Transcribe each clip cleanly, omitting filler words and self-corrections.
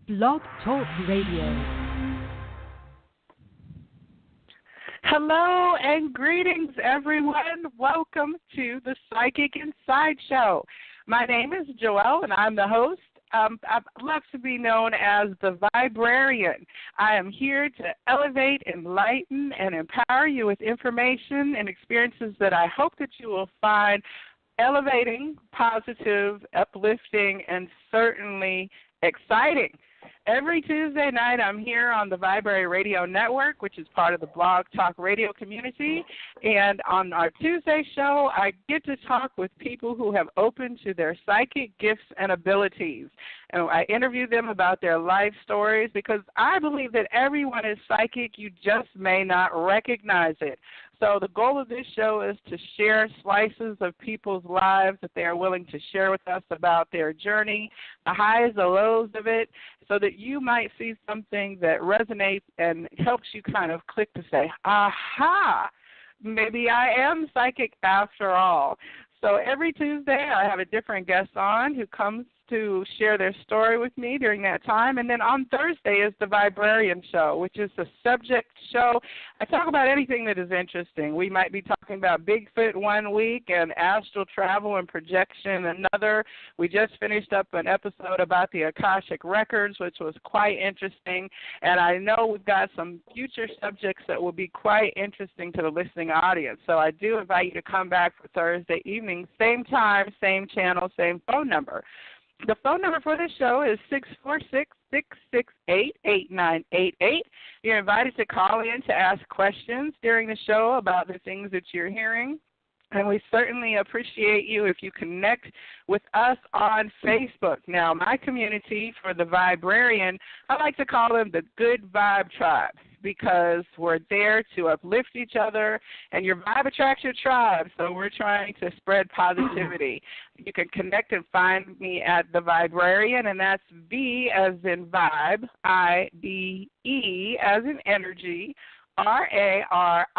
Blog Talk Radio. Hello and greetings, everyone. Welcome to the Psychic Inside Show. My name is Joelle, and I'm the host. I love to be known as the Vibrarian. I am here to elevate, enlighten, and empower you with information and experiences that I hope that you will find elevating, positive, uplifting, and certainly exciting. Every Tuesday night, I'm here on the Vibrary Radio Network, which is part of the Blog Talk Radio community. And on our Tuesday show, I get to talk with people who have opened to their psychic gifts and abilities. And I interview them about their life stories because I believe that everyone is psychic. You just may not recognize it. So the goal of this show is to share slices of people's lives that they are willing to share with us about their journey, the highs, the lows of it, so that you might see something that resonates and helps you kind of click to say, aha, maybe I am psychic after all. So every Tuesday I have a different guest on who comes to share their story with me during that time. And then on Thursday is the Vibrarian Show, which is a subject show. I talk about anything that is interesting. We might be talking about Bigfoot one week and astral travel and projection another. We just finished up an episode about the Akashic Records, which was quite interesting. And I know we've got some future subjects that will be quite interesting to the listening audience. So I do invite you to come back for Thursday evening, same time, same channel, same phone number. The phone number for this show is 646-668-8988. You're invited to call in to ask questions during the show about the things that you're hearing. And we certainly appreciate you if you connect with us on Facebook. Now, my community for the Vibrarian, I like to call them the Good Vibe Tribe, because we're there to uplift each other, and your vibe attracts your tribe, so we're trying to spread positivity. You can connect and find me at The Vibrarian, and that's V as in vibe, I-B-E as in energy, R-A-R-I-A-N.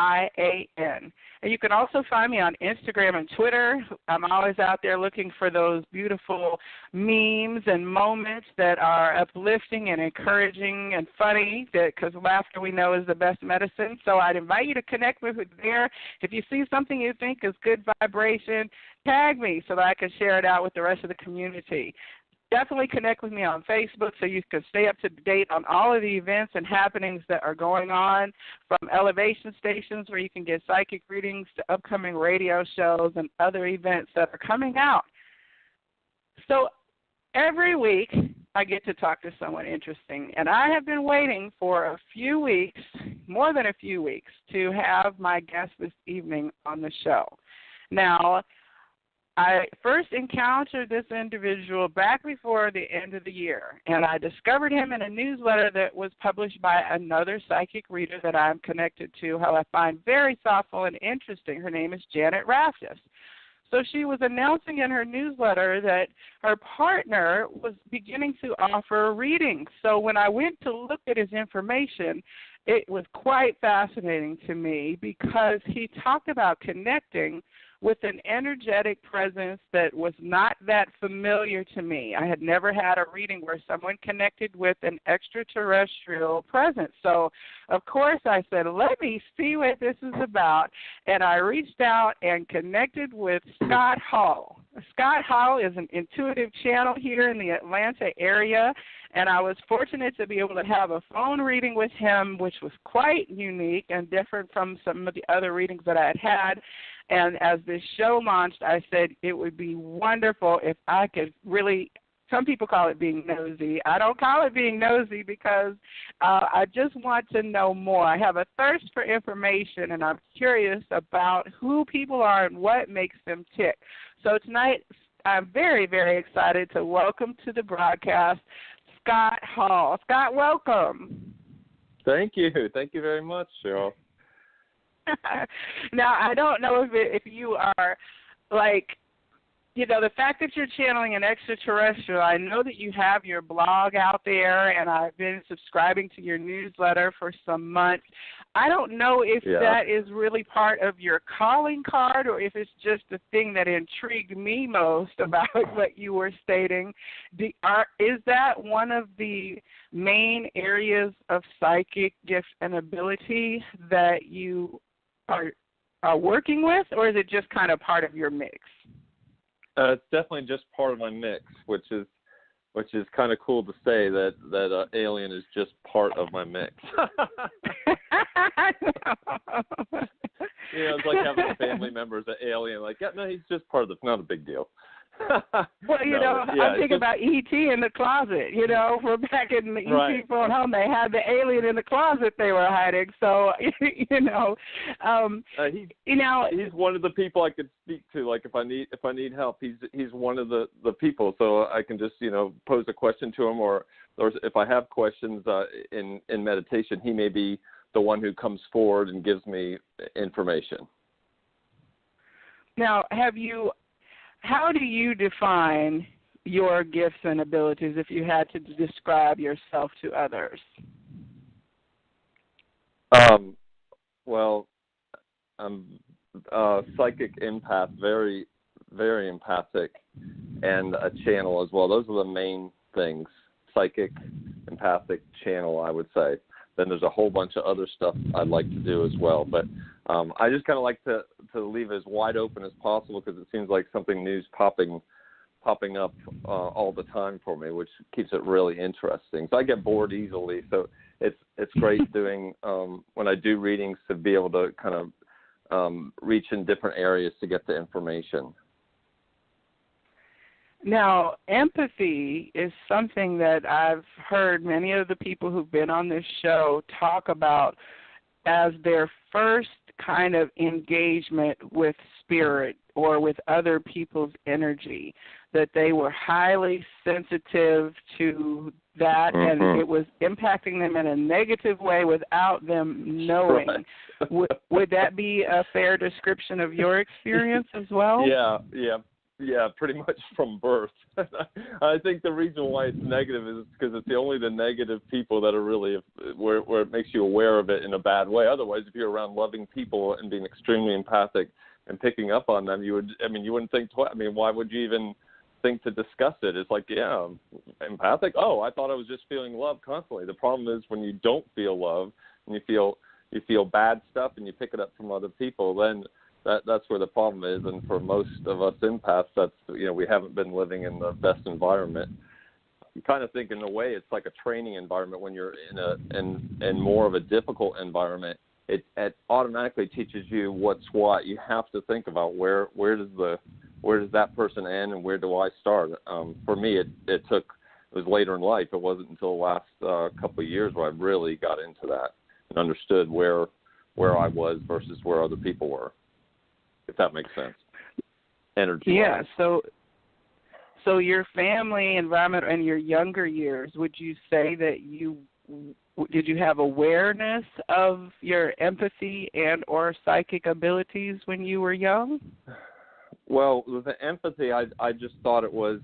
And you can also find me on Instagram and Twitter. I'm always out there looking for those beautiful memes and moments that are uplifting and encouraging and funny, because laughter we know is the best medicine. So I'd invite you to connect with me there. If you see something you think is good vibration, tag me so that I can share it out with the rest of the community. Definitely connect with me on Facebook so you can stay up to date on all of the events and happenings that are going on, from elevation stations where you can get psychic readings to upcoming radio shows and other events that are coming out. So every week I get to talk to someone interesting, and I have been waiting for a few weeks, more than a few weeks, to have my guest this evening on the show. Now, I first encountered this individual back before the end of the year, and I discovered him in a newsletter that was published by another psychic reader that I'm connected to, who I find very thoughtful and interesting. Her name is Janet Raftis. So she was announcing in her newsletter that her partner was beginning to offer readings. So when I went to look at his information, it was quite fascinating to me because he talked about connecting with an energetic presence that was not that familiar to me. I had never had a reading where someone connected with an extraterrestrial presence. So, of course, I said, let me see what this is about. And I reached out and connected with Scott Hall. Scott Hall is an intuitive channel here in the Atlanta area, and I was fortunate to be able to have a phone reading with him, which was quite unique and different from some of the other readings that I had had. And as this show launched, I said it would be wonderful if I could really, some people call it being nosy. I don't call it being nosy because I just want to know more. I have a thirst for information, and I'm curious about who people are and what makes them tick. So tonight, I'm very, very excited to welcome to the broadcast Scott Hall. Scott, welcome. Thank you. Thank you very much, Cheryl. Now, I don't know if you are, like, the fact that you're channeling an extraterrestrial, I know that you have your blog out there, and I've been subscribing to your newsletter for some months. I don't know if that is really part of your calling card or if it's just the thing that intrigued me most about what you were stating. Is that one of the main areas of psychic gift and ability that you are working with, or is it just kind of part of your mix? It's definitely just part of my mix, which is kind of cool to say that alien is just part of my mix. It's like having a family member as an alien. Like, yeah, no, he's just part of the. Not a big deal. Well, I'm thinking about E.T. in the closet. We're back in the E.T. phone home. They had the alien in the closet they were hiding. So, he's one of the people I could speak to. Like, if I need help, he's one of the people. So I can just pose a question to him, or if I have questions in meditation, he may be the one who comes forward and gives me information. Now, how do you define your gifts and abilities if you had to describe yourself to others? Well, I'm a psychic empath, very, very empathic, and a channel as well. Those are the main things: psychic, empathic, channel, I would say. Then there's a whole bunch of other stuff I'd like to do as well. But I just kind of like to leave it as wide open as possible because it seems like something new's popping up all the time for me, which keeps it really interesting. So I get bored easily. So it's great doing when I do readings to be able to kind of reach in different areas to get the information. Now, empathy is something that I've heard many of the people who've been on this show talk about as their first kind of engagement with spirit or with other people's energy, that they were highly sensitive to that, and it was impacting them in a negative way without them knowing. Right. Would that be a fair description of your experience as well? Yeah, pretty much from birth. I think the reason why it's negative is because it's only the negative people that are really where it makes you aware of it in a bad way. Otherwise, if you're around loving people and being extremely empathic and picking up on them, you wouldn't think twice. Why would you even think to discuss it? It's like, yeah, empathic. Oh, I thought I was just feeling love constantly. The problem is when you don't feel love and you feel bad stuff and you pick it up from other people, then that's where the problem is. And for most of us empaths, that's we haven't been living in the best environment. You kind of think in a way it's like a training environment. When you're in more of a difficult environment, it automatically teaches you what's what. You have to think about where does that person end and where do I start. For me, it was later in life. It wasn't until the last couple of years where I really got into that and understood where I was versus where other people were. If that makes sense. Energy. Yeah. So your family environment and your younger years, would you say that did you have awareness of your empathy and or psychic abilities when you were young? Well, with the empathy, I just thought it was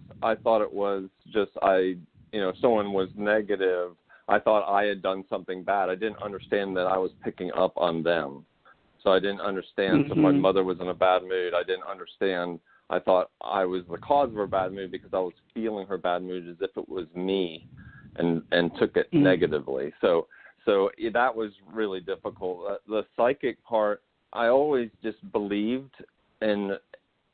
just if someone was negative, I thought I had done something bad. I didn't understand that I was picking up on them. So I didn't understand. So if my mother was in a bad mood, I didn't understand. I thought I was the cause of her bad mood because I was feeling her bad mood as if it was me, and took it negatively. So that was really difficult. The psychic part, I always just believed in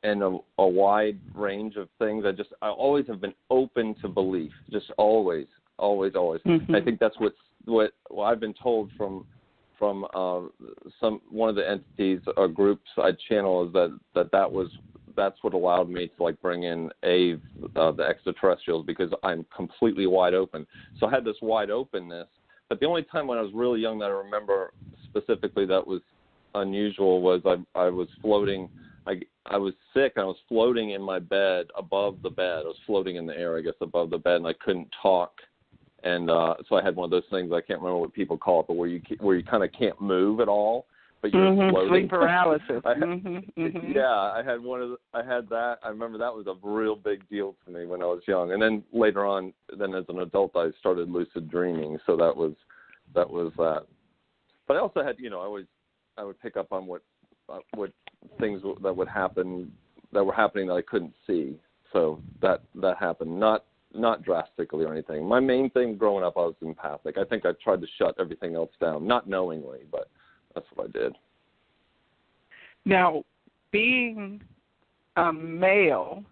a wide range of things. I always have been open to belief, just always. I think that's what I've been told from one of the entities or groups I channel is that's what allowed me to bring in the extraterrestrials, because I'm completely wide open. So I had this wide openness, but the only time when I was really young that I remember specifically that was unusual was I was floating. I was sick and I was floating in my bed above the bed. I was floating in the air, I guess, above the bed, and I couldn't talk. And so I had one of those things, I can't remember what people call it, but where you kind of can't move at all. but you're floating. Sleep paralysis. Yeah, I had that. I remember that was a real big deal to me when I was young. And then later on, then as an adult, I started lucid dreaming. So that was that. But I also had, I would pick up on what things that would happen that were happening that I couldn't see. So that happened, not drastically or anything. My main thing growing up, I was empathic. I think I tried to shut everything else down, not knowingly, but that's what I did. Now, being a male,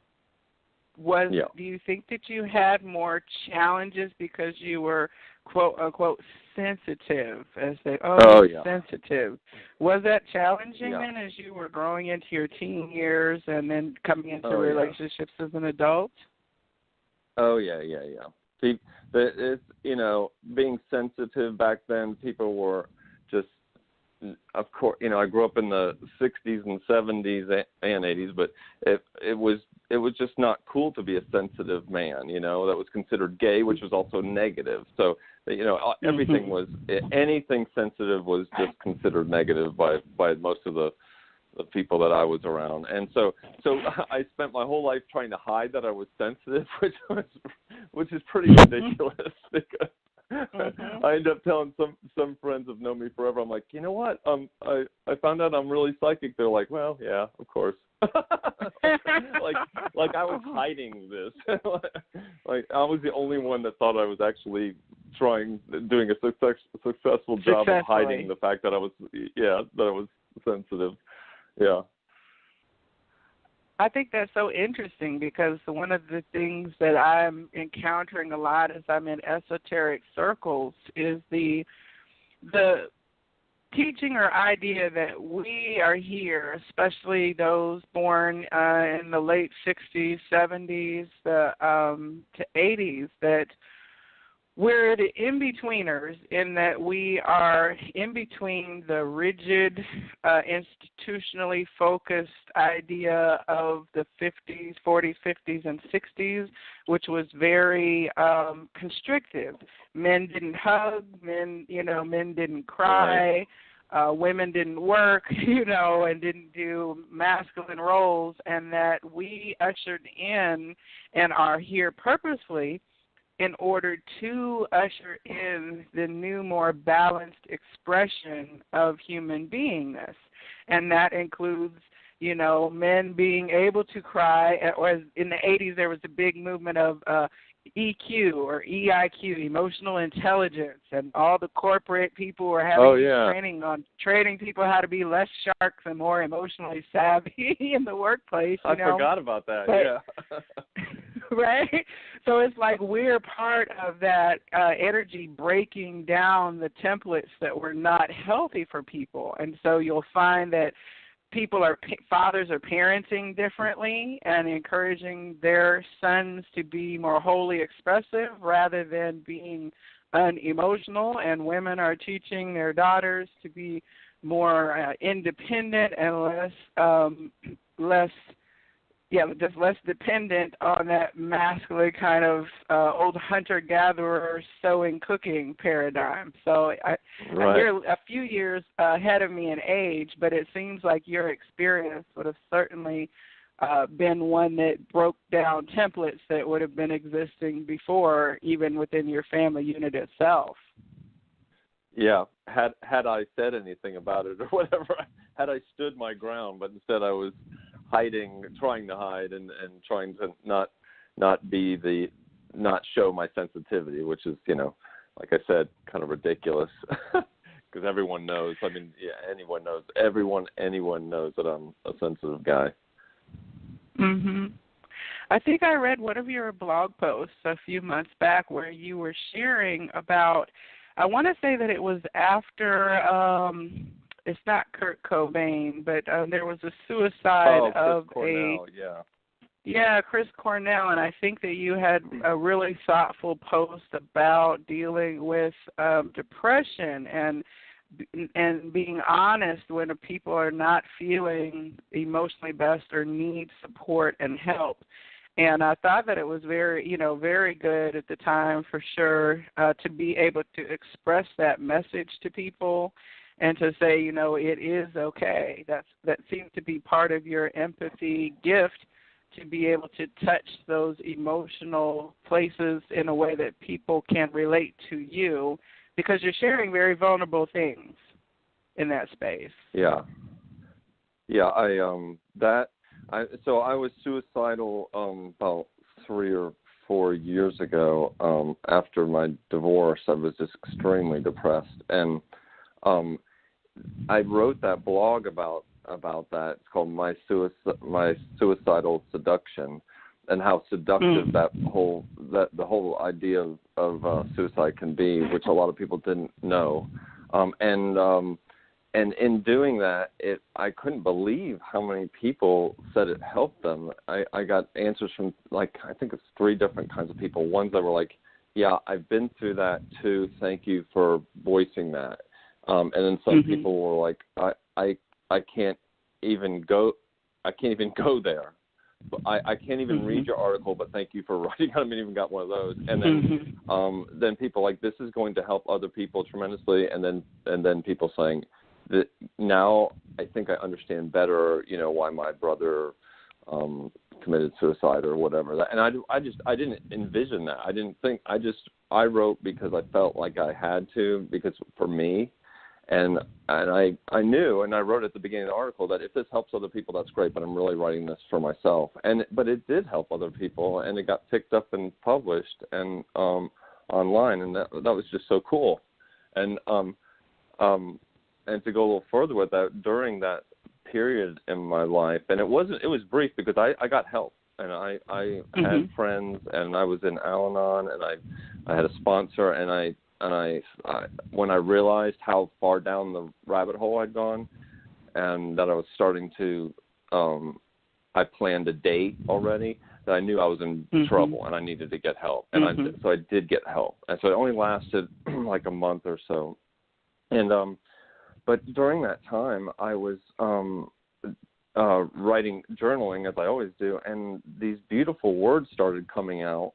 do you think that you had more challenges because you were, quote unquote, sensitive, as they sensitive? Was that challenging then as you were growing into your teen years and then coming into relationships as an adult? Oh yeah. See, it's, being sensitive back then, people were just, of course, I grew up in the 60s and 70s and 80s, but it was just not cool to be a sensitive man, that was considered gay, which was also negative. So, everything was, anything sensitive was just considered negative by most of the people that I was around. And so I spent my whole life trying to hide that I was sensitive, which is pretty ridiculous because I end up telling some friends who've known me forever, I'm like, you know what? I found out I'm really psychic. They're like, well, yeah, of course. like I was hiding this. Like I was the only one that thought I was actually doing a successful job of hiding the fact that I was sensitive. Yeah. I think that's so interesting because one of the things that I'm encountering a lot as I'm in esoteric circles is the teaching or idea that we are here, especially those born in the late 60s, 70s, to 80s, that we're the in-betweeners in that we are in between the rigid, institutionally focused idea of the 50s, 40s, 50s, and 60s, which was very constrictive. Men didn't hug, men didn't cry, women didn't work, and didn't do masculine roles, and that we ushered in and are here purposely in order to usher in the new, more balanced expression of human beingness. And that includes, men being able to cry, or in the 80s there was a big movement of EQ or EIQ, emotional intelligence, and all the corporate people were having training on training people how to be less sharks and more emotionally savvy in the workplace. I forgot about that, Right? So it's like we're part of that energy breaking down the templates that were not healthy for people. And so you'll find that fathers are parenting differently and encouraging their sons to be more wholly expressive rather than being unemotional, and women are teaching their daughters to be more independent and less dependent on that masculine kind of old hunter-gatherer sewing cooking paradigm. So you're a few years ahead of me in age, but it seems like your experience would have certainly been one that broke down templates that would have been existing before, even within your family unit itself. Yeah, had I said anything about it or whatever, had I stood my ground, but instead I was trying to hide and trying to not show my sensitivity, which is, like I said, kind of ridiculous because everyone knows. I mean, anyone knows. Anyone knows that I'm a sensitive guy. Mhm. I think I read one of your blog posts a few months back where you were sharing about, I want to say that it was after it's not Kurt Cobain, but there was a suicide of Cornell, Chris Cornell, and I think that you had a really thoughtful post about dealing with depression and being honest when people are not feeling emotionally best or need support and help. And I thought that it was very, very good at the time for sure to be able to express that message to people and to say, it is okay. That seems to be part of your empathy gift, to be able to touch those emotional places in a way that people can relate to you, because you're sharing very vulnerable things in that space. Yeah. So I was suicidal about 3 or 4 years ago. After my divorce, I was just extremely depressed, and I wrote that blog about that. It's called My Suicidal Seduction, and how seductive the whole idea of suicide can be, which a lot of people didn't know. And in doing that, I couldn't believe how many people said it helped them. I got answers from, I think it's 3 different kinds of people. Ones that were like, yeah, I've been through that too. Thank you for voicing that. And then some people were like, I can't even go there. I can't even read your article, but thank you for writing. I haven't even got one of those. And then people like, this is going to help other people tremendously. And then people saying that now I think I understand better, why my brother committed suicide or whatever. And I didn't envision that. I didn't think. I wrote because I felt like I had to, because for me. And I knew, and I wrote at the beginning of the article, that if this helps other people, that's great, but I'm really writing this for myself. But it did help other people, and it got picked up and published and online, and that was just so cool. And to go a little further with that, during that period in my life, and it was brief, because I got help, and I had friends, and I was in Al-Anon, and I had a sponsor, and I when I realized how far down the rabbit hole I'd gone, and that I was starting to, I planned a date already, that I knew I was in trouble and I needed to get help. And so I did get help. And so it only lasted like a month or so. And, but during that time I was, journaling, as I always do, and these beautiful words started coming out.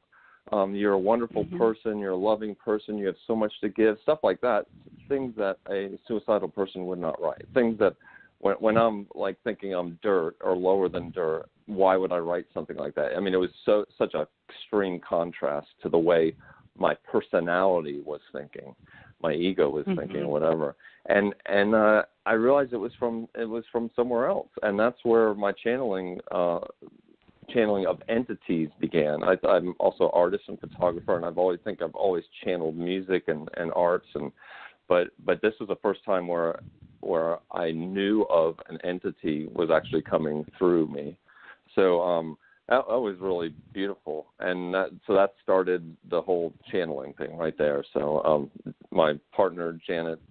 You're a wonderful person, you're a loving person, you have so much to give, stuff like that, things that a suicidal person would not write, things that when I'm like thinking I'm dirt or lower than dirt, why would I write something like that? I mean, it was such an extreme contrast to the way my personality was thinking, my ego was thinking, or whatever. And I realized it was from somewhere else, and that's where my channeling of entities began. I'm also an artist and photographer, and I've always channeled music and arts, but this was the first time where I knew of an entity was actually coming through me. So that was really beautiful, and that started the whole channeling thing right there. So my partner Janet,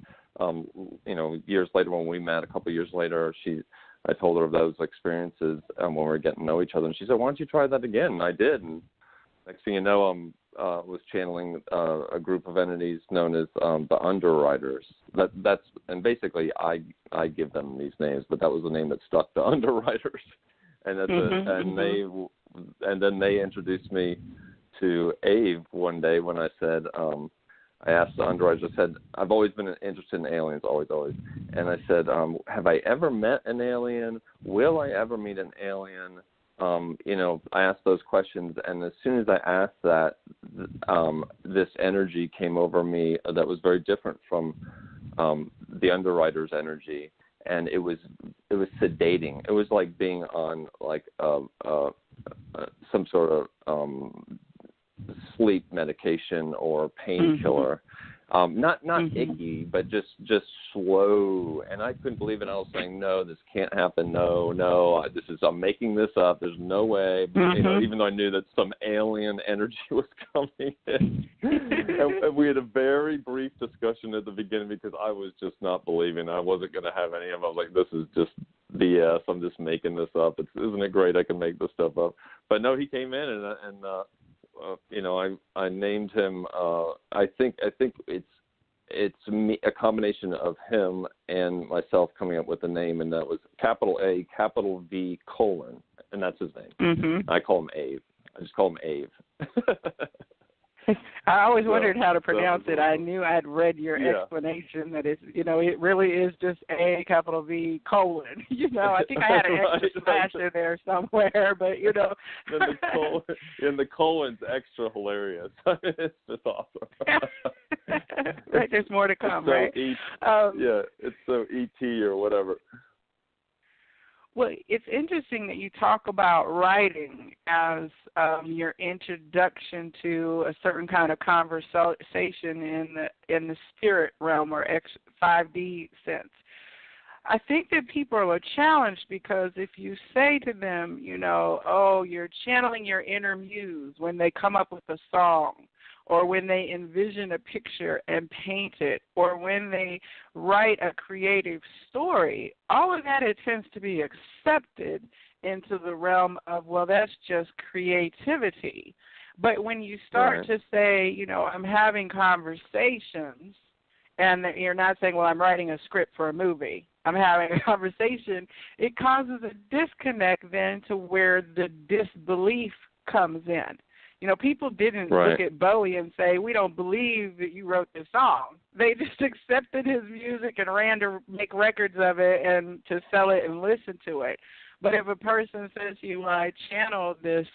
years later when we met, a couple of years later, I told her of those experiences when we were getting to know each other, and she said, "Why don't you try that again?" And I did, and next thing you know, was channeling a group of entities known as the Underwriters. And basically I give them these names, but that was the name that stuck, the Underwriters. And then they introduced me to Ave one day when I said, I asked the Underwriters, I said, I've always been interested in aliens, always. And I said, have I ever met an alien? Will I ever meet an alien? I asked those questions, and as soon as I asked that, this energy came over me that was very different from the Underwriters' energy, and it was sedating. It was like being on like some sort of sleep medication or painkiller. Not icky, but just slow. And I couldn't believe it. I was saying, no, this can't happen. No, I'm making this up. There's no way. Even though I knew that some alien energy was coming in. and we had a very brief discussion at the beginning because I was just not believing. I wasn't going to have any of them. I was like, this is just BS. I'm just making this up. Isn't it great I can make this stuff up? But no, he came in and I named him. I think it's me, a combination of him and myself coming up with a name, and that was capital A, capital V, colon, and that's his name. I call him Ave. I just call him Ave. I always wondered how to pronounce it. I knew I'd read your Yeah. explanation that it's, it really is just A capital V colon. I think I had an extra slash in there somewhere, but Then the colon's extra hilarious. It's just awesome. Right, there's more to come, so right? It's so ET or whatever. Well, it's interesting that you talk about writing as your introduction to a certain kind of conversation in the spirit realm or 5D sense. I think that people are challenged because if you say to them, you're channeling your inner muse when they come up with a song, or when they envision a picture and paint it, or when they write a creative story, all of that, it tends to be accepted into the realm of, well, that's just creativity. But when you start to say, I'm having conversations, and you're not saying, well, I'm writing a script for a movie, I'm having a conversation, it causes a disconnect then to where the disbelief comes in. People didn't look at Bowie and say, we don't believe that you wrote this song. They just accepted his music and ran to make records of it and to sell it and listen to it. But if a person says to you, I channeled this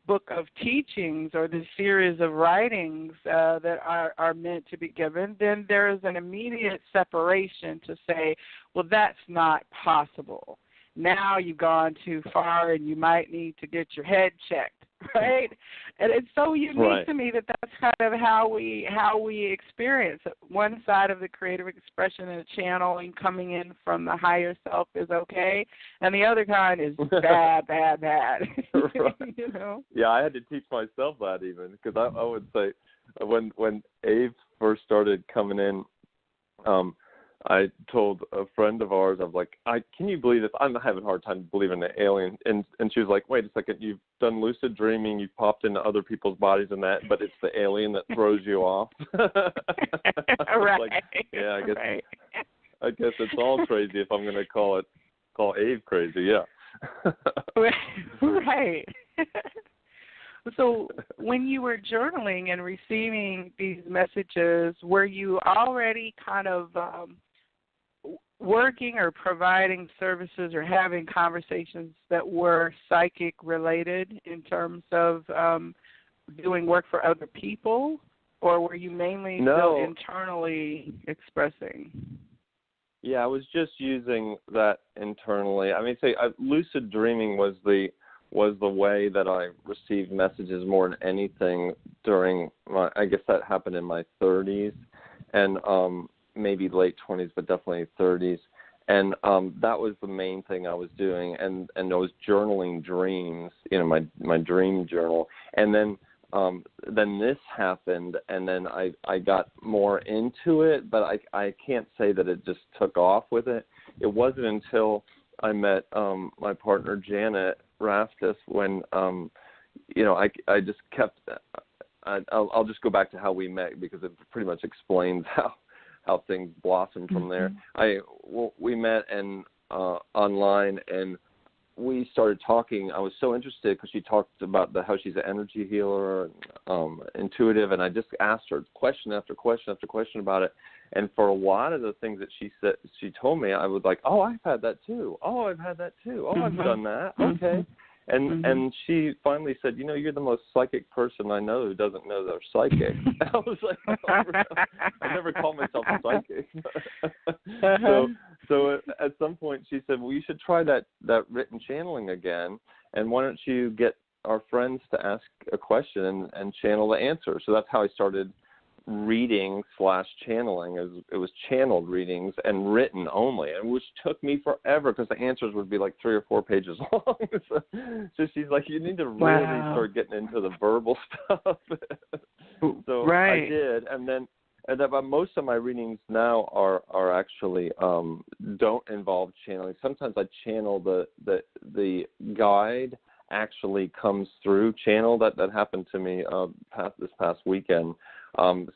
book of teachings or this series of writings that are meant to be given, then there is an immediate separation to say, well, that's not possible. Now you've gone too far and you might need to get your head checked. Right, and it's so unique to me that that's kind of how we experience it. One side of the creative expression and channeling coming in from the higher self is okay, and the other kind is bad. Right. Yeah, I had to teach myself that even because I would say when Ave first started coming in, I told a friend of ours, I'm like, can you believe this? I'm having a hard time believing the alien. And she was like, wait a second, you've done lucid dreaming, you've popped into other people's bodies and that, but it's the alien that throws you off. Right. Like, yeah, I guess it's all crazy if I'm going to call Ave crazy, yeah. Right. So when you were journaling and receiving these messages, were you already kind of working or providing services or having conversations that were psychic related in terms of doing work for other people, or were you mainly still internally expressing? Yeah, I was just using that internally. I mean, lucid dreaming was the way that I received messages more than anything during I guess that happened in my 30s and maybe late 20s, but definitely 30s. And that was the main thing I was doing. And I was journaling dreams, my dream journal. And then this happened, and then I got more into it, but I can't say that it just took off with it. It wasn't until I met my partner, Janet Raftis, when I just kept I'll just go back to how we met because it pretty much explains how things blossomed from there. We met and online, and we started talking. I was so interested because she talked about how she's an energy healer and intuitive, and I just asked her question after question after question about it. And for a lot of the things that she told me, I was like, oh, I've had that too. Oh, I've had that too. Oh, I've done that. Okay. And she finally said, you're the most psychic person I know who doesn't know they're psychic. I was like, I never called myself a psychic. So at some point she said, well, you should try that written channeling again, and why don't you get our friends to ask a question and channel the answer. So that's how I started reading / channeling. It was channeled readings and written only, and which took me forever because the answers would be like 3 or 4 pages long. So she's like, you need to really start getting into the verbal stuff. So I did, but most of my readings now are actually don't involve channeling. Sometimes I channel the guide actually comes through channel. That happened to me this past weekend.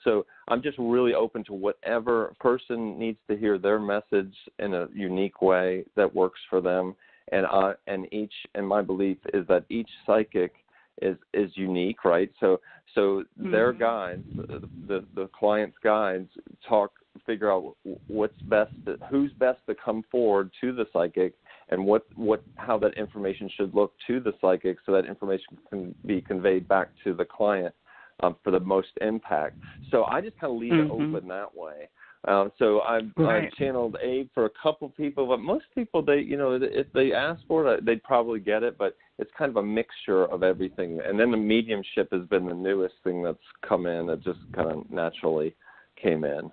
So I'm just really open to whatever person needs to hear their message in a unique way that works for them. And my belief is that each psychic is unique, right? So their guides, the client's guides, figure out what's best, who's best to come forward to the psychic, and how that information should look to the psychic, so that information can be conveyed back to the client for the most impact. So I just kind of leave it open that way. So I've channeled aid for a couple people, but most people, if they ask for it, they'd probably get it, but it's kind of a mixture of everything. And then the mediumship has been the newest thing that's come in. It just kind of naturally came in.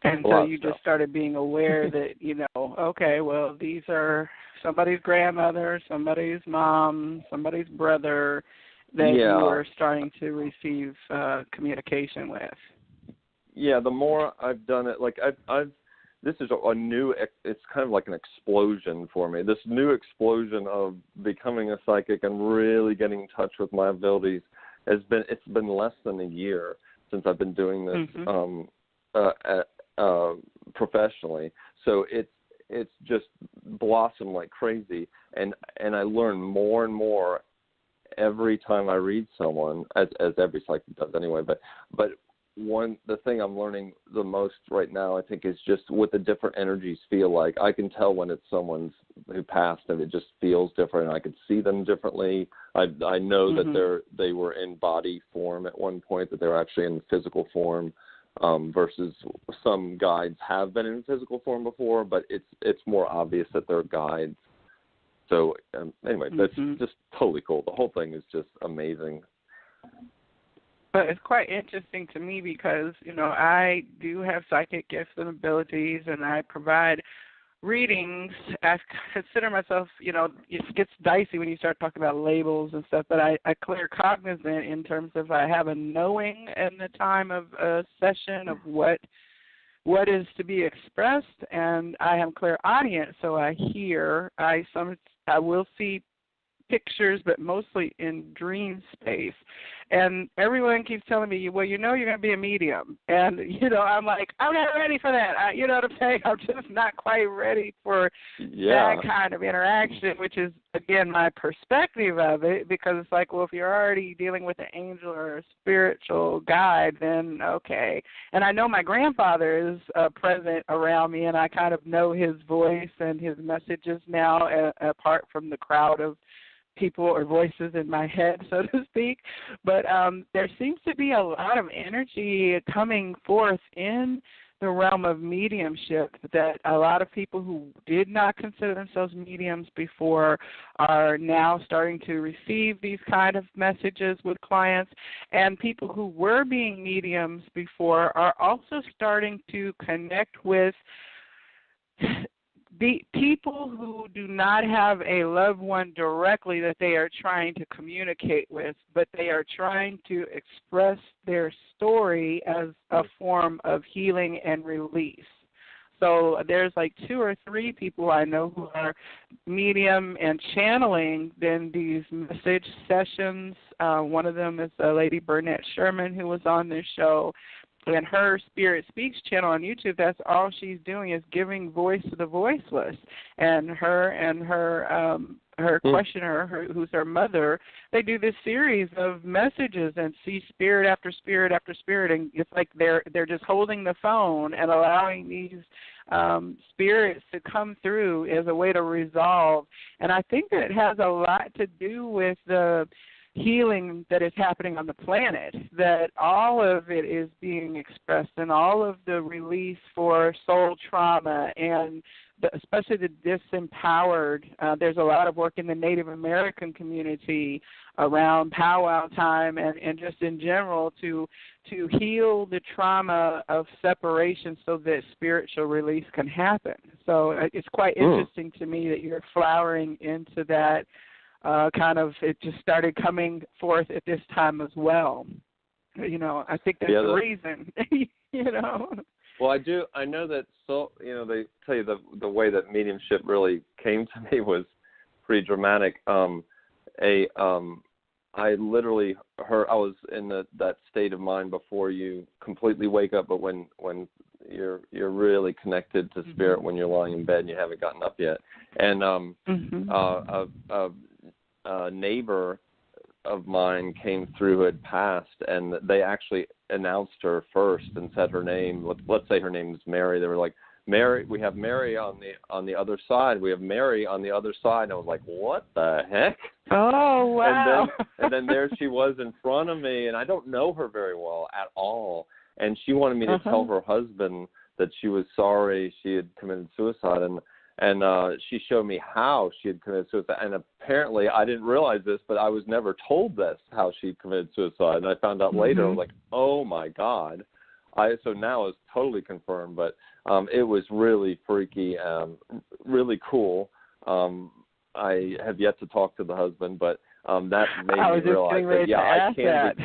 And so you just started being aware that, okay, well, these are somebody's grandmother, somebody's mom, somebody's brother that you were starting to receive communication with. Yeah, the more I've done it, like this is a new, it's kind of like an explosion for me. This new explosion of becoming a psychic and really getting in touch with my abilities it's been less than a year since I've been doing this professionally. So it's just blossomed like crazy, and I learn more and more every time I read someone, as every psychic does anyway. But the thing I'm learning the most right now, I think, is just what the different energies feel like. I can tell when it's someone's who passed, and it just feels different. I could see them differently. I know that they were in body form at one point, that they were actually in physical form, versus some guides have been in physical form before, but it's more obvious that they're guides. So anyway, that's just totally cool. The whole thing is just amazing. But it's quite interesting to me because, I do have psychic gifts and abilities, and I provide readings. I consider myself, it gets dicey when you start talking about labels and stuff, but I claircognizant in terms of I have a knowing in the time of a session of what is to be expressed, and I am clairaudience, so I hear. I will see pictures, but mostly in dream space. And everyone keeps telling me, well, you're going to be a medium. And, I'm like, I'm not ready for that. You know what I'm saying? I'm just not quite ready for that kind of interaction, which is, again, my perspective of it, because it's like, well, if you're already dealing with an angel or a spiritual guide, then okay. And I know my grandfather is present around me, and I kind of know his voice and his messages now, apart from the crowd of people or voices in my head, so to speak. But there seems to be a lot of energy coming forth in the realm of mediumship that a lot of people who did not consider themselves mediums before are now starting to receive these kind of messages with clients, and people who were being mediums before are also starting to connect with the people who do not have a loved one directly that they are trying to communicate with, but they are trying to express their story as a form of healing and release. So there's like 2 or 3 people I know who are medium and channeling in these message sessions. One of them is a lady, Burnett Sherman, who was on this show. And her Spirit Speaks channel on YouTube, that's all she's doing is giving voice to the voiceless. And her questioner, who's her mother, they do this series of messages and see spirit after spirit after spirit, and it's like they're just holding the phone and allowing these spirits to come through as a way to resolve. And I think that it has a lot to do with the healing that is happening on the planet, that all of it is being expressed, and all of the release for soul trauma and especially the disempowered. There's a lot of work in the Native American community around powwow time and just in general to heal the trauma of separation so that spiritual release can happen. So it's quite interesting to me that you're flowering into that it just started coming forth at this time as well. I think that's the reason, Well, I know that, they tell you the way that mediumship really came to me was pretty dramatic. I literally heard, I was in that state of mind before you completely wake up, but when you're really connected to spirit when you're lying in bed and you haven't gotten up yet. And neighbor of mine came through who had passed, and they actually announced her first and said her name. Let's say her name is Mary. They were like, Mary, we have Mary on the other side. We have Mary on the other side. And I was like, what the heck? Oh, wow. And then there she was in front of me, and I don't know her very well at all. And she wanted me to tell her husband that she was sorry she had committed suicide, and she showed me how she had committed suicide. And apparently, I didn't realize this, but I was never told this, how she committed suicide. And I found out later. I was like, oh my God. So now it's totally confirmed, but it was really freaky, really cool. I have yet to talk to the husband, but that made me realize that, I can't.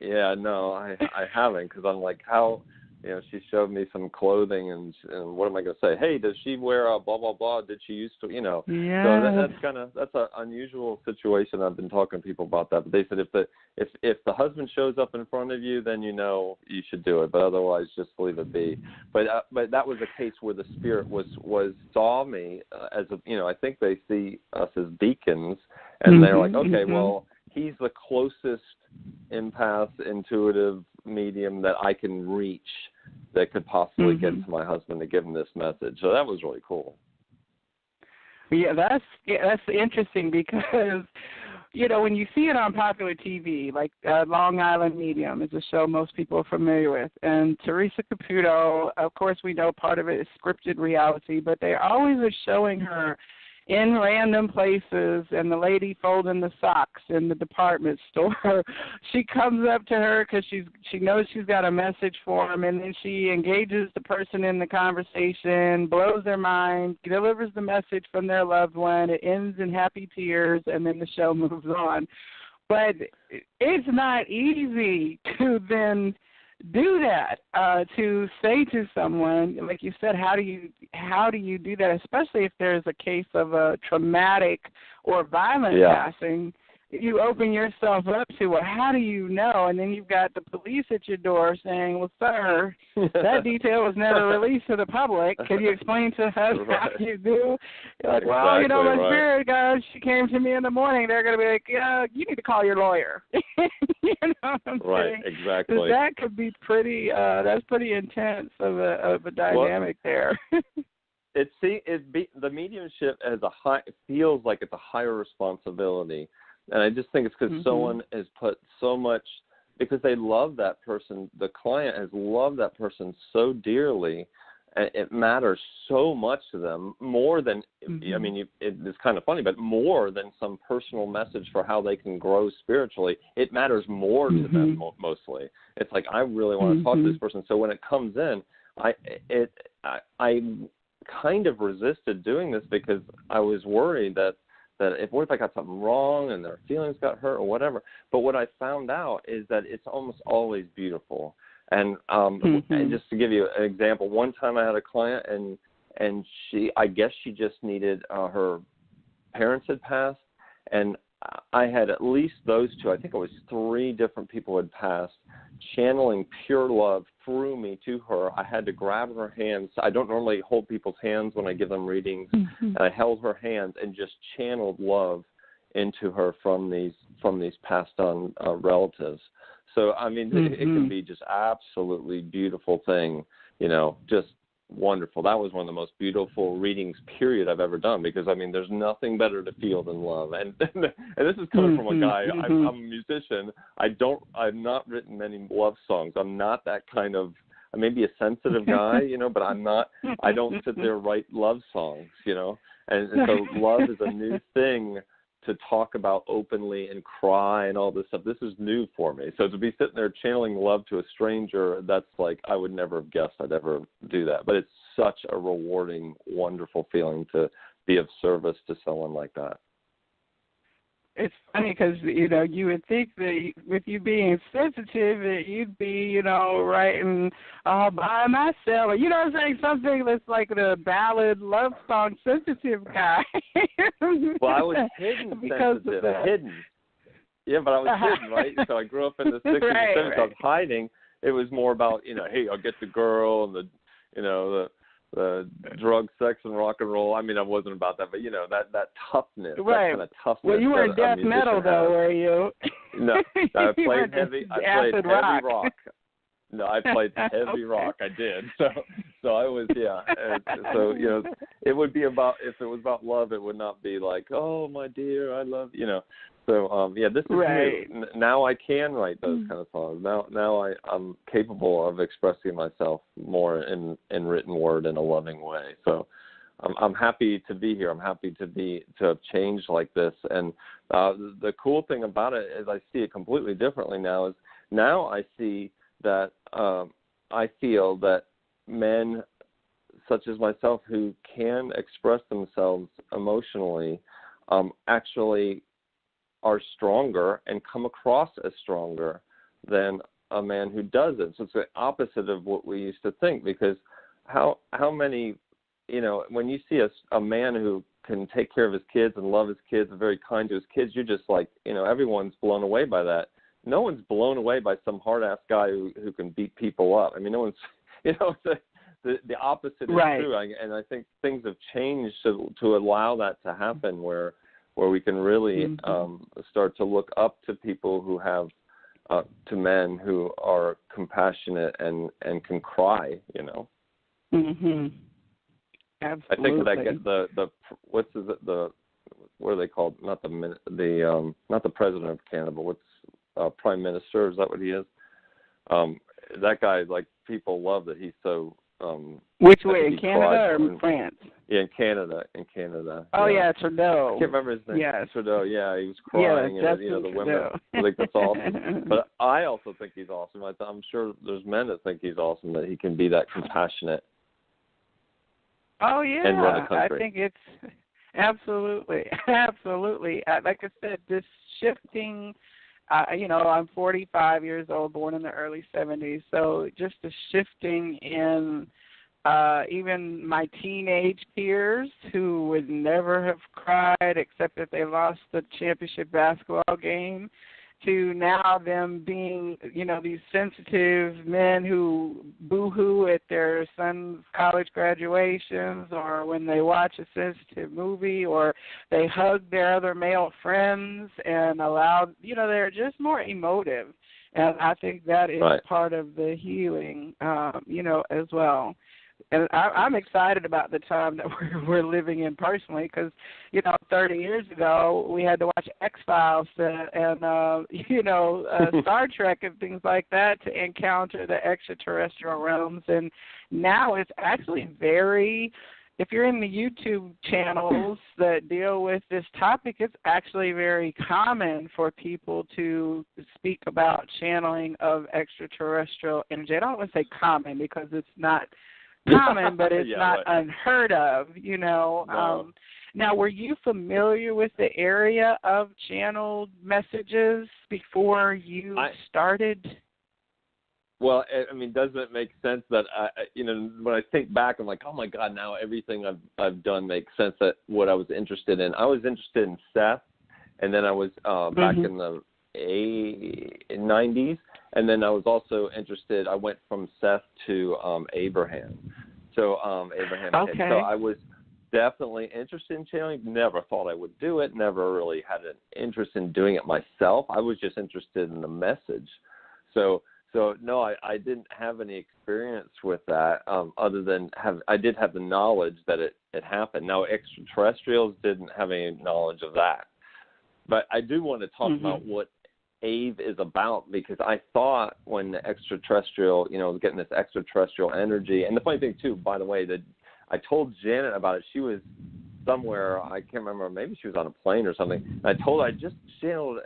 Yeah, no, I haven't, because I'm like, how, she showed me some clothing, and what am I going to say? Hey, does she wear a blah, blah, blah? Did she used to, Yeah. So that's an unusual situation. I've been talking to people about that. But they said if the husband shows up in front of you, then you should do it. But otherwise, just leave it be. But that was a case where the spirit saw me as I think they see us as beacons, and they're like, okay, well, he's the closest empath, intuitive medium that I can reach that could possibly get to my husband to give him this message. So that was really cool. Yeah, that's interesting because, when you see it on popular TV, like Long Island Medium is a show most people are familiar with, and Teresa Caputo, of course we know part of it is scripted reality, but they always are showing her in random places, and the lady folding the socks in the department store, she comes up to her because she knows she's got a message for him, and then she engages the person in the conversation, blows their mind, delivers the message from their loved one. It ends in happy tears, and then the show moves on. But it's not easy to then do that, to say to someone, like you said, how do you do that, especially if there's a case of a traumatic or violent passing. You open yourself up to, well, how do you know? And then you've got the police at your door saying, well, sir, that detail was never released to the public. Can you explain to us how you do? You're like, well, my spirit guys, she came to me in the morning. They're going to be like, yeah, you need to call your lawyer. You know what I'm saying? Exactly. That could be pretty, that's pretty intense of a dynamic there. The mediumship feels like it's a higher responsibility. And I just think it's because someone has put so much, because they love that person, the client has loved that person so dearly, and it matters so much to them, more than, I mean, it's kind of funny, but more than some personal message for how they can grow spiritually. It matters more to them mostly. It's like, I really want to talk to this person. So when it comes in, I kind of resisted doing this because I was worried that what if I got something wrong and their feelings got hurt or whatever. But what I found out is that it's almost always beautiful. And and just to give you an example, one time I had a client and I guess she just needed, her parents had passed, and I had at least those two, I think it was 3 different people had passed, channeling pure love through me to her. I had to grab her hands. I don't normally hold people's hands when I give them readings. And I held her hands and just channeled love into her from these passed on relatives. So, I mean, it can be just absolutely beautiful thing, just wonderful. That was one of the most beautiful readings, period, I've ever done, because, I mean, there's nothing better to feel than love. And this is coming from a guy, I'm a musician. I've not written many love songs. I'm not that kind of, I may be a sensitive guy, but I don't sit there and write love songs, And so love is a new thing to talk about openly and cry and all this stuff. This is new for me. So to be sitting there channeling love to a stranger, that's like, I would never have guessed I'd ever do that. But it's such a rewarding, wonderful feeling to be of service to someone like that. It's funny because, you would think that with you being sensitive, that you'd be, writing all by myself. Or, I'm saying, something that's like the ballad love song sensitive guy. Well, I was hidden sensitive. Hidden. Yeah, but I was hidden, right? So I grew up in the 60s and 70s. I was hiding. It was more about, hey, I'll get the girl and the drug, sex, and rock and roll. I mean, I wasn't about that, but that toughness, right? That kind of toughness. Well, you were death metal, though, were you? No, I played heavy. I played heavy rock. No, I played heavy rock. I did. So I was, yeah. So it would be about, if it was about love, it would not be like, oh my dear, I love you. So this is right. new. Now I can write those kind of songs. Now I'm capable of expressing myself more in written word in a loving way. So I'm happy to be here. I'm happy to have changed like this. And the cool thing about it is I see it completely differently now. Now I see that I feel that men such as myself who can express themselves emotionally actually are stronger and come across as stronger than a man who doesn't. So it's the opposite of what we used to think, because how many, when you see a man who can take care of his kids and love his kids and very kind to his kids, you're just like, everyone's blown away by that. No one's blown away by some hard-ass guy who can beat people up. I mean, no one's, the opposite is right. true. And I think things have changed to allow that to happen, where we can really start to look up to people who have, to men who are compassionate and can cry, Mm-hmm. Absolutely. I think that I get the what are they called? Not the president of Canada, but what's Prime Minister, is that what he is? That guy, like, people love that he's so. Which way, in Canada or in France? Yeah, in Canada. Oh yeah, Trudeau. I can't remember his name. Yes. Trudeau. Yeah, he was crying, and the women were like, "That's awesome." But I also think he's awesome. I'm sure there's men that think he's awesome, that he can be that compassionate. Oh yeah, and run a country. I think it's absolutely. Like I said, this shifting. I'm 45 years old, born in the early 70s. So just the shifting in even my teenage peers who would never have cried except that they lost the championship basketball game, to now them being, these sensitive men who boo-hoo at their son's college graduations, or when they watch a sensitive movie, or they hug their other male friends and allow, they're just more emotive. And I think that is right. part of the healing, as well. And I'm excited about the time that we're living in personally, because 30 years ago we had to watch X-Files and Star Trek and things like that to encounter the extraterrestrial realms. And now it's actually if you're in the YouTube channels that deal with this topic, it's actually very common for people to speak about channeling of extraterrestrial energy. I don't want to say common because it's not common, but it's not right. unheard of, No. Now, were you familiar with the area of channeled messages before you started? Well, I mean, doesn't it make sense that, when I think back, I'm like, oh my God, now everything I've done makes sense, that what I was interested in. I was interested in Seth, and then I was back in the 90s. And then I was also interested, I went from Seth to Abraham. So Abraham. Okay. So I was definitely interested in channeling. Never thought I would do it. Never really had an interest in doing it myself. I was just interested in the message. So no, I didn't have any experience with that other than I did have the knowledge that it happened. Now, extraterrestrials didn't have any knowledge of that. But I do want to talk about what Ave is about, because I thought when the extraterrestrial, getting this extraterrestrial energy, and the funny thing too, by the way, that I told Janet about it. She was somewhere, I can't remember, maybe she was on a plane or something. And I told her I just channeled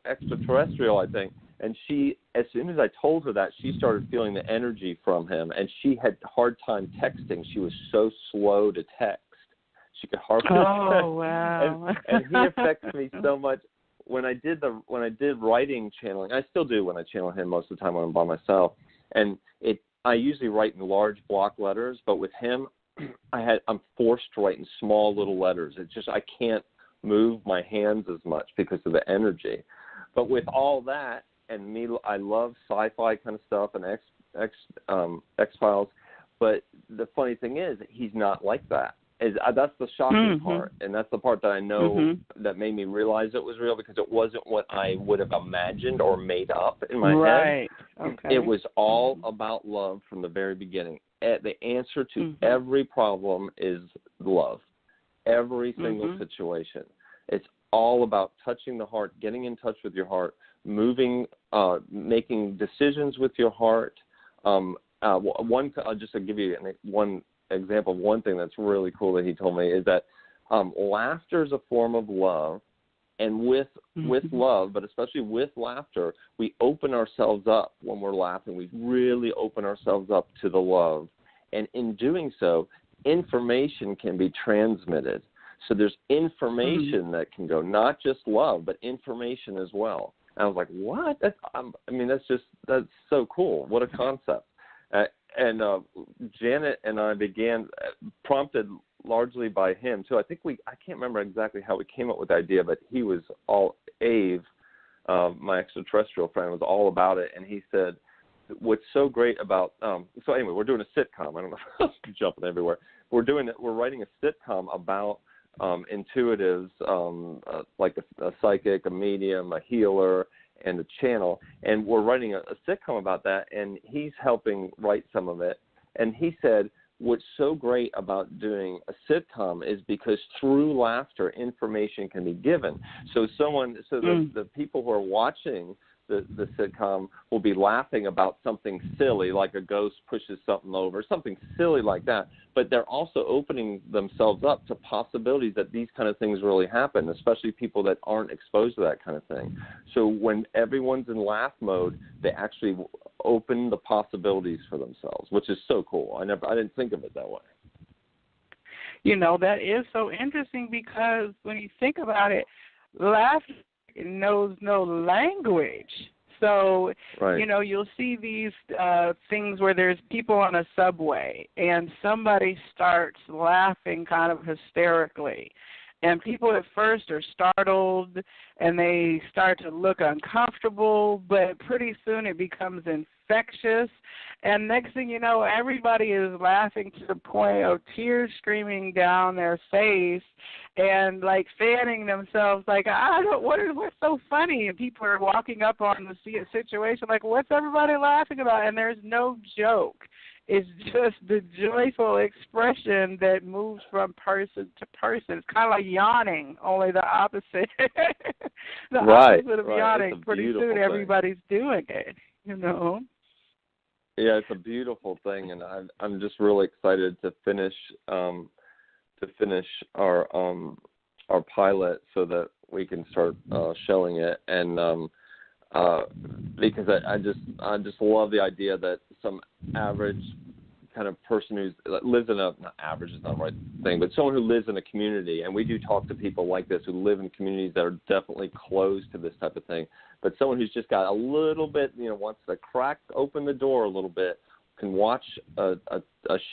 extraterrestrial, I think. And she, as soon as I told her that, she started feeling the energy from him, and she had a hard time texting. She was so slow to text. She could hardly text. Oh, wow. And he affects me so much. When I did writing channeling, I still do when I channel him most of the time when I'm by myself. And I usually write in large block letters, but with him, I'm forced to write in small little letters. It's just I can't move my hands as much because of the energy. But with all that, and me, I love sci-fi kind of stuff and X-Files. But the funny thing is, he's not like that. That's the shocking part, and that's the part that I know that made me realize it was real, because it wasn't what I would have imagined or made up in my head. Right. Okay. It was all about love from the very beginning. The answer to every problem is love. Every single situation. It's all about touching the heart, getting in touch with your heart, moving, making decisions with your heart. I'll just give you one example of one thing that's really cool that he told me, is that laughter is a form of love, and with love, but especially with laughter, we open ourselves up when we're laughing. We really open ourselves up to the love, and in doing so, information can be transmitted. So there's information that can go, not just love, but information as well. And I was like, what? That's so cool. What a concept. And Janet and I began, prompted largely by him too. I can't remember exactly how we came up with the idea, but he was Ave, my extraterrestrial friend, was all about it. And he said, what's so great about, so anyway, we're doing a sitcom. I don't know if I'm jumping everywhere. We're writing a sitcom about intuitives, like a psychic, a medium, a healer, and a channel, and we're writing a sitcom about that, and he's helping write some of it. And he said, what's so great about doing a sitcom is because through laughter, information can be given. So the people who are watching the sitcom will be laughing about something silly, like a ghost pushes something over, something silly like that. But they're also opening themselves up to possibilities that these kind of things really happen, especially people that aren't exposed to that kind of thing. So when everyone's in laugh mode, they actually open the possibilities for themselves, which is so cool. I didn't think of it that way. That is so interesting, because when you think about it, laughter knows no language. So, you'll see these things where there's people on a subway and somebody starts laughing kind of hysterically. And people at first are startled and they start to look uncomfortable, but pretty soon it becomes infectious. And next thing you know, everybody is laughing to the point of tears streaming down their face and like fanning themselves like, what's so funny? And people are walking up on the situation like, what's everybody laughing about? And there's no joke. It's just the joyful expression that moves from person to person. It's kind of like yawning, only the opposite. Opposite of yawning. Pretty soon everybody's doing it, Yeah, it's a beautiful thing, and I'm just really excited to finish our pilot so that we can start showing it, and because I just love the idea that some average kind of person who lives in not average is not the right thing, but someone who lives in a community, and we do talk to people like this who live in communities that are definitely closed to this type of thing, but someone who's just got a little bit, wants to crack open the door a little bit, can watch a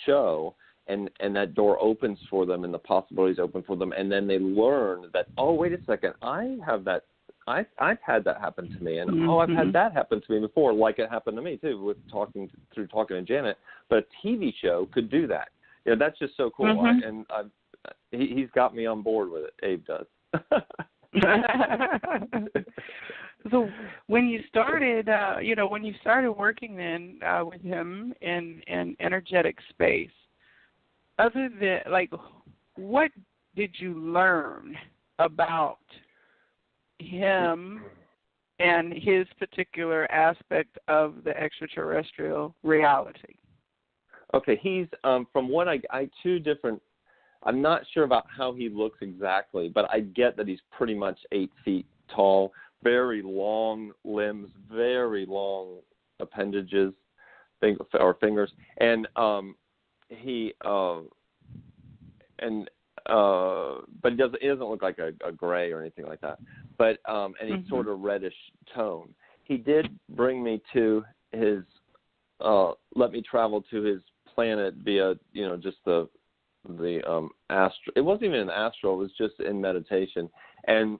show, and that door opens for them and the possibilities open for them, and then they learn that, oh, wait a second, I have that. I've had that happen to me, and I've had that happen to me before, like it happened to me too, with talking to Janet. But a TV show could do that. That's just so cool. He's got me on board with it. Abe does. So when you started, working then with him in energetic space, other than what did you learn about him and his particular aspect of the extraterrestrial reality? Okay, he's from what I two different. I'm not sure about how he looks exactly, but I get that he's pretty much 8 feet tall, very long limbs, very long appendages, or fingers, and but he doesn't look like a gray or anything like that. But and he's sort of reddish tone. He did bring me to his, let me travel to his planet via, just the astral. It wasn't even an astral. It was just in meditation, and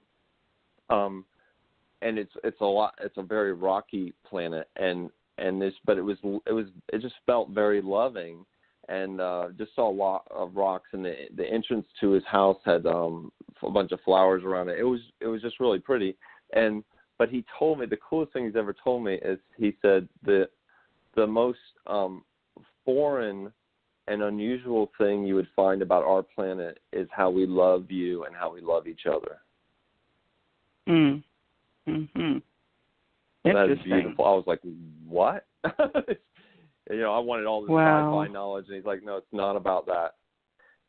it's a lot. It's a very rocky planet, but it just felt very loving. and just saw a lot of rocks, and the entrance to his house had a bunch of flowers around it. It was just really pretty. But he told me the coolest thing he's ever told me is he said the most foreign and unusual thing you would find about our planet is how we love you and how we love each other. Mm-hmm. That is beautiful. I was like, what? I wanted all this sci-fi knowledge, and he's like, no, it's not about that.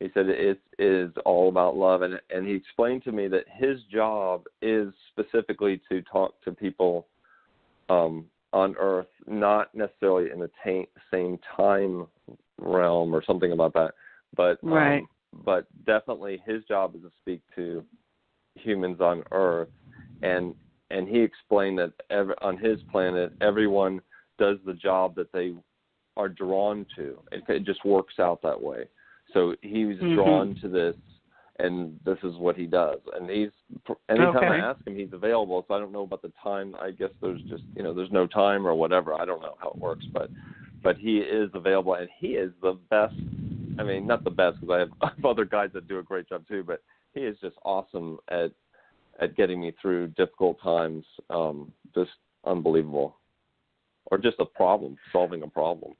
He said it is all about love, and he explained to me that his job is specifically to talk to people on Earth, not necessarily in the same time realm or something about that, but but definitely his job is to speak to humans on Earth, and he explained that on his planet everyone does the job that they are drawn to. It just works out that way. So he was drawn to this, and this is what he does. And anytime I ask him, he's available. So I don't know about the time. I guess there's just there's no time or whatever. I don't know how it works, but he is available, and he is the best. I mean, not the best, because I have other guys that do a great job too, but he is just awesome at getting me through difficult times. Just unbelievable. Or just solving a problem.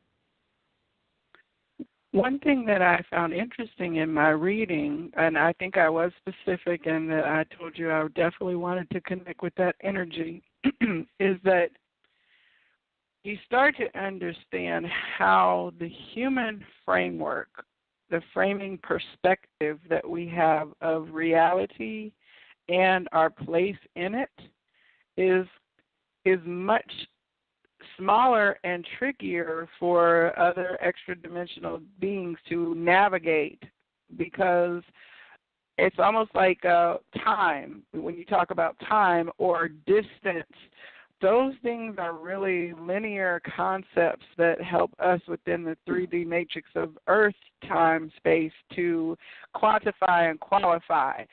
One thing that I found interesting in my reading, and I think I was specific in that I told you I definitely wanted to connect with that energy, is that you start to understand how the human framework, the framing perspective that we have of reality and our place in it is much smaller and trickier for other extra-dimensional beings to navigate, because it's almost like time. When you talk about time or distance, those things are really linear concepts that help us within the 3D matrix of Earth, time, space to quantify and qualify.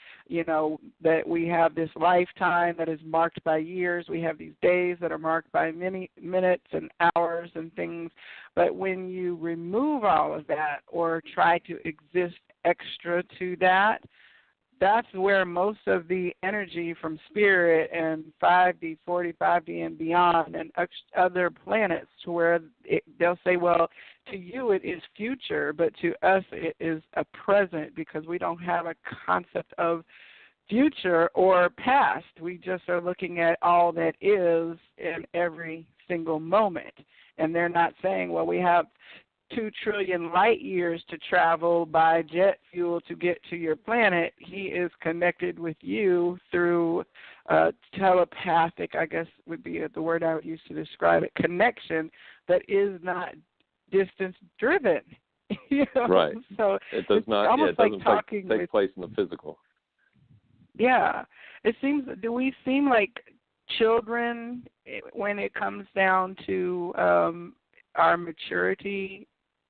That we have this lifetime that is marked by years. We have these days that are marked by minutes and hours and things. But when you remove all of that or try to exist extra to that, that's where most of the energy from spirit and 5D, 45D, and beyond, and other planets, to where they'll say, well, to you it is future, but to us it is a present, because we don't have a concept of future or past. We just are looking at all that is in every single moment. And they're not saying, well, we have 2 trillion light years to travel by jet fuel to get to your planet. He is connected with you through telepathic, I guess would be the word I would use to describe it, connection that is not distance driven. Right. So it does not. Almost it doesn't like take place in the physical. Yeah. Do we seem like children when it comes down to our maturity?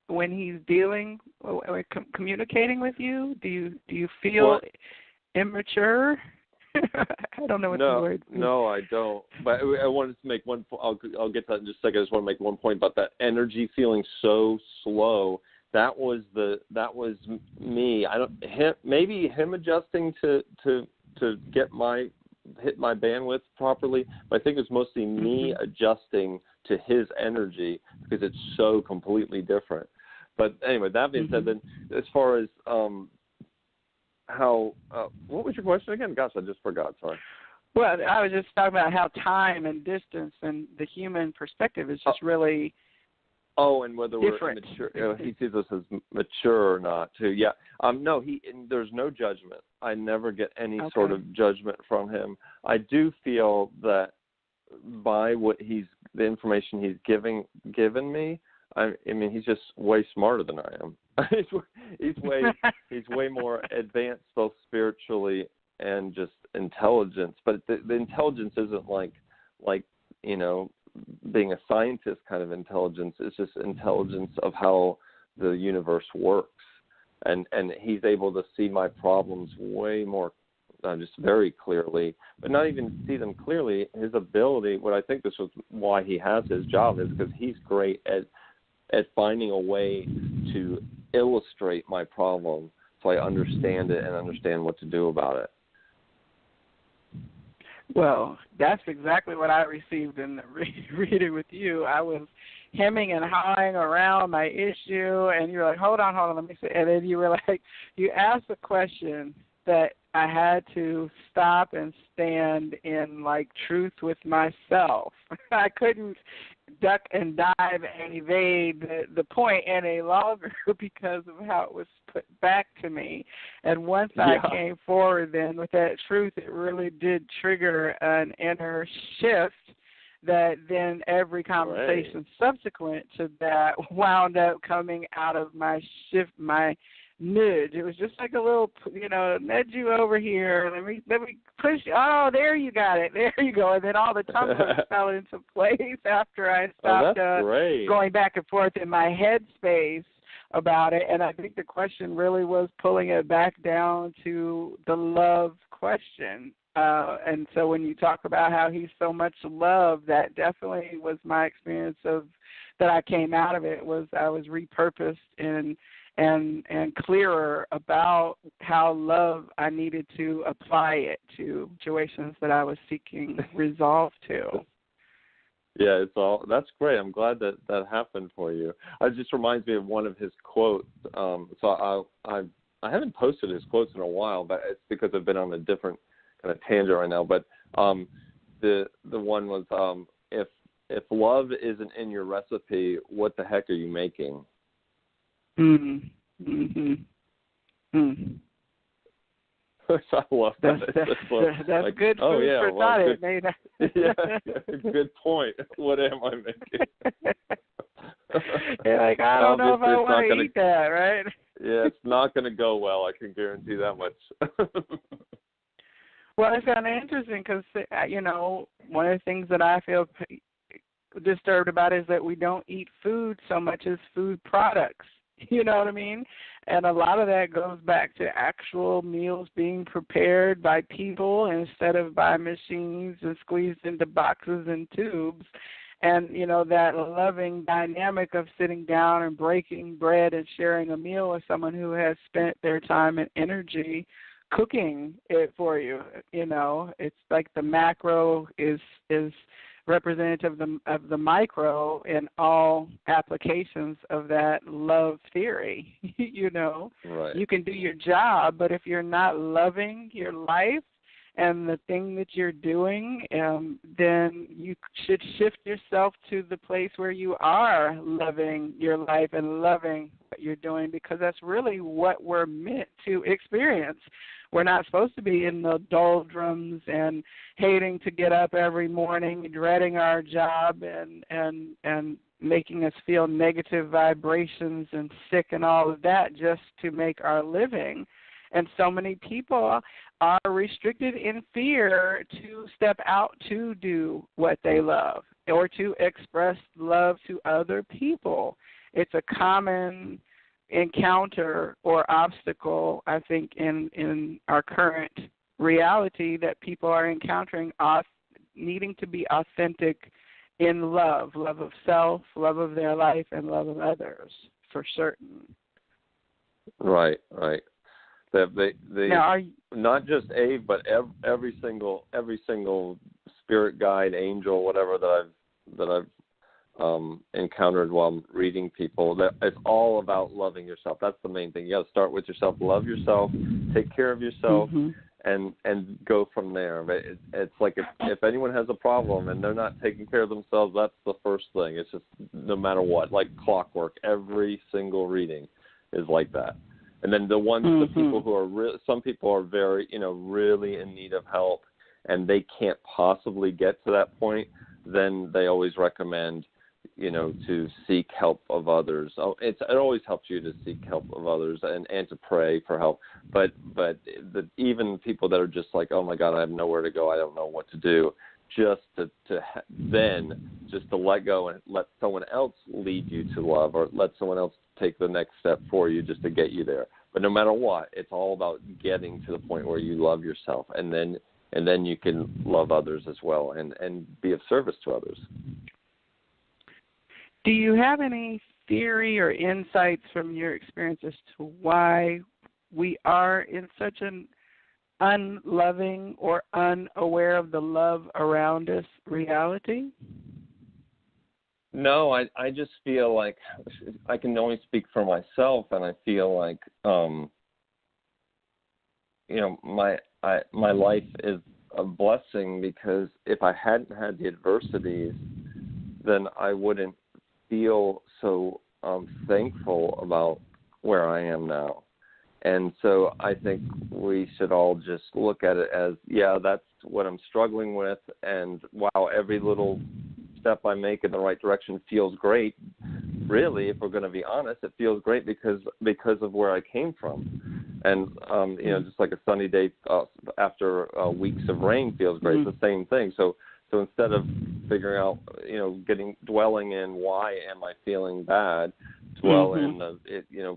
When he's communicating with you, do you feel immature? I don't know what the word is. No, I don't. But I wanted to make one. I'll get to that in just a second. I just want to make one point about that energy feeling so slow. That was me. Maybe him adjusting to hit my bandwidth properly. But I think it's mostly me adjusting to his energy, because it's so completely different. But anyway, that being said, then as far as how, what was your question again? Gosh, I just forgot. Sorry. Well, I was just talking about how time and distance and the human perspective is just really and whether different. We're mature. He sees us as mature or not, too. Yeah. No, there's no judgment. I never get any sort of judgment from him. I do feel that by the information he's given me, I mean, he's just way smarter than I am. he's way more advanced, both spiritually and just intelligence. But the intelligence isn't like being a scientist kind of intelligence. It's just intelligence of how the universe works, and he's able to see my problems way more. Just very clearly, but not even see them clearly. His ability, what I think this was why he has his job, is because he's great at finding a way to illustrate my problem so I understand it and understand what to do about it. Well, that's exactly what I received in the reading with you. I was hemming and hawing around my issue, and you're like, hold on, let me see. And then you were like, you asked a question that I had to stop and stand in, like, truth with myself. I couldn't duck and dive and evade the point any longer because of how it was put back to me. And once I came forward then with that truth, it really did trigger an inner shift that then every conversation subsequent to that wound up coming out of my nudge. It was just like a little, nudge you over here. Let me push you. Oh, there you got it. There you go. And then all the tumblers fell into place after I stopped going back and forth in my head space about it. And I think the question really was pulling it back down to the love question. And so when you talk about how he's so much love, that definitely was my experience of that I came out of it, was I was repurposed and clearer about how love I needed to apply it to situations that I was seeking resolve to. Yeah, that's great. I'm glad that happened for you. It just reminds me of one of his quotes. So I haven't posted his quotes in a while, but it's because I've been on a different kind of tangent right now. But the one was if love isn't in your recipe, what the heck are you making? Mm-hmm. Mm. I love that. That's like, good food for thought. Good point. What am I making? You're like, I don't know if I want to eat that, right? Yeah, it's not going to go well. I can guarantee that much. Well, it's kind of interesting because, one of the things that I feel disturbed about is that we don't eat food so much as food products. You know what I mean? And a lot of that goes back to actual meals being prepared by people instead of by machines and squeezed into boxes and tubes. And, that loving dynamic of sitting down and breaking bread and sharing a meal with someone who has spent their time and energy cooking it for you. It's like the macro is representative of the micro in all applications of that love theory. Right. You can do your job, but if you're not loving your life and the thing that you're doing, then you should shift yourself to the place where you are loving your life and loving what you're doing, because that's really what we're meant to experience. We're not supposed to be in the doldrums and hating to get up every morning, dreading our job and making us feel negative vibrations and sick and all of that just to make our living. And so many people are restricted in fear to step out to do what they love or to express love to other people. It's a common encounter or obstacle, I think, in our current reality that people are encountering, needing to be authentic in love of self, love of their life, and love of others, for certain. Right. They now, not just Abe, but every single spirit guide, angel, whatever that I've encountered while I'm reading people, that it's all about loving yourself. That's the main thing. You got to start with yourself, love yourself, take care of yourself, and go from there. But it's like if anyone has a problem and they're not taking care of themselves, that's the first thing. It's just no matter what, like clockwork. Every single reading is like that. And then the people who are some people are very, really in need of help, and they can't possibly get to that point. Then they always recommend, to seek help of others. It always helps you to seek help of others and to pray for help. But even people that are just like, oh my God, I have nowhere to go, I don't know what to do, just to let go and let someone else lead you to love, or let someone else take the next step for you just to get you there. But no matter what, it's all about getting to the point where you love yourself, and then you can love others as well and be of service to others. Do you have any theory or insights from your experience as to why we are in such an unloving or unaware of the love around us reality? No, I just feel like I can only speak for myself, and I feel like my life is a blessing, because if I hadn't had the adversities, then I wouldn't feel so thankful about where I am now. And so I think we should all just look at it as, yeah, that's what I'm struggling with, and wow, every little step I make in the right direction feels great. Really, if we're going to be honest, it feels great because of where I came from. And, just like a sunny day after weeks of rain feels great. It's the same thing. So instead of figuring out, dwelling in why am I feeling bad, dwell in,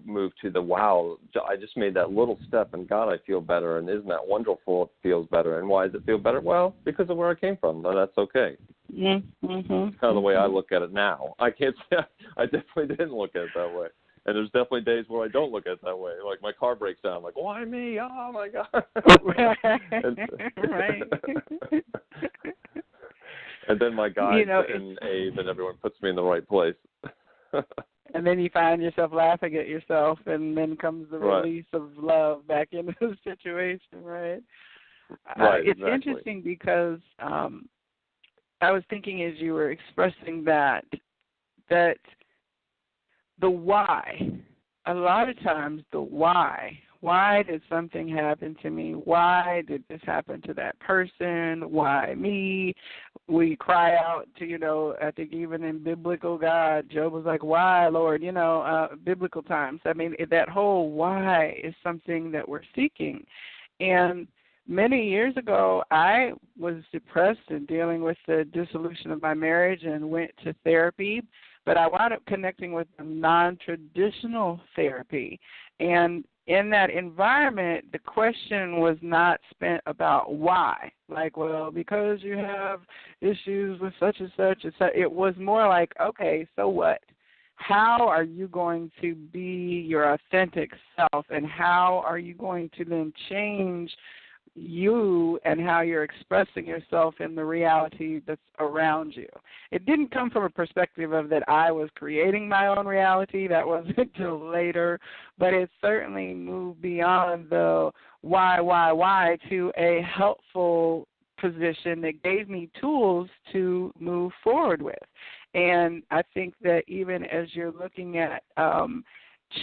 move to the wow, I just made that little step, and God, I feel better. And isn't that wonderful? It feels better. And why does it feel better? Well, because of where I came from. No, that's okay. It's kind of the way I look at it now. I can't say I definitely didn't look at it that way. And there's definitely days where I don't look at it that way. Like my car breaks down. I'm like, why me? Oh, my God. Right. And then my guys and Abe and everyone puts me in the right place. And then you find yourself laughing at yourself, and then comes the release of love back into the situation, right? Right, it's exactly. interesting because I was thinking as you were expressing that the why, a lot of times the why did something happen to me? Why did this happen to that person? Why me? We cry out to, I think even in biblical God, Job was like, why, Lord? Biblical times. I mean, that whole why is something that we're seeking. And many years ago, I was depressed and dealing with the dissolution of my marriage and went to therapy, but I wound up connecting with a non-traditional therapy. And in that environment, the question was not spent about why. Like, well, because you have issues with such and such. It was more like, okay, so what? How are you going to be your authentic self, and how are you going to then change you and how you're expressing yourself in the reality that's around you? It didn't come from a perspective of that I was creating my own reality. That wasn't until later, but it certainly moved beyond the why to a helpful position that gave me tools to move forward with. And I think that even as you're looking at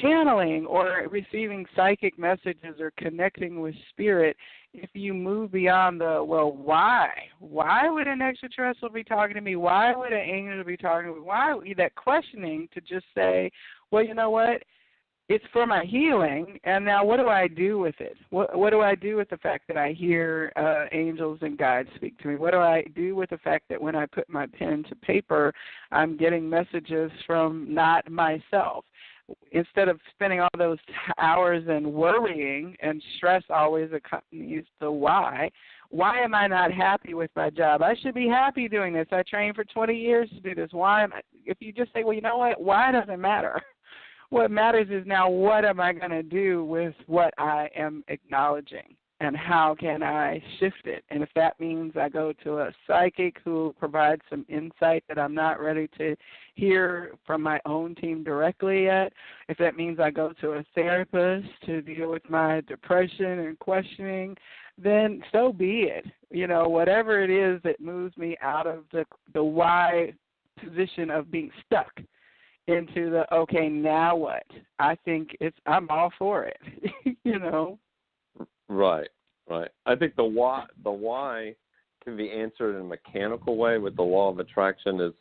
channeling or receiving psychic messages or connecting with spirit, if you move beyond the, well, why would an extraterrestrial be talking to me? Why would an angel be talking to me? Why that questioning, to just say, well, you know what? It's for my healing, and now what do I do with it? What do I do with the fact that I hear angels and guides speak to me? What do I do with the fact that when I put my pen to paper, I'm getting messages from not myself? Instead of spending all those hours and worrying, and stress always accompanies the why am I not happy with my job? I should be happy doing this. I trained for 20 years to do this. If you just say, well, you know what, why doesn't matter? What matters is now what am I going to do with what I am acknowledging, and how can I shift it? And if that means I go to a psychic who provides some insight that I'm not ready to hear from my own team directly yet, if that means I go to a therapist to deal with my depression and questioning, then so be it. Whatever it is that moves me out of the why position of being stuck into the, okay, now what? I think I'm all for it, Right. I think the why can be answered in a mechanical way with the law of attraction. Is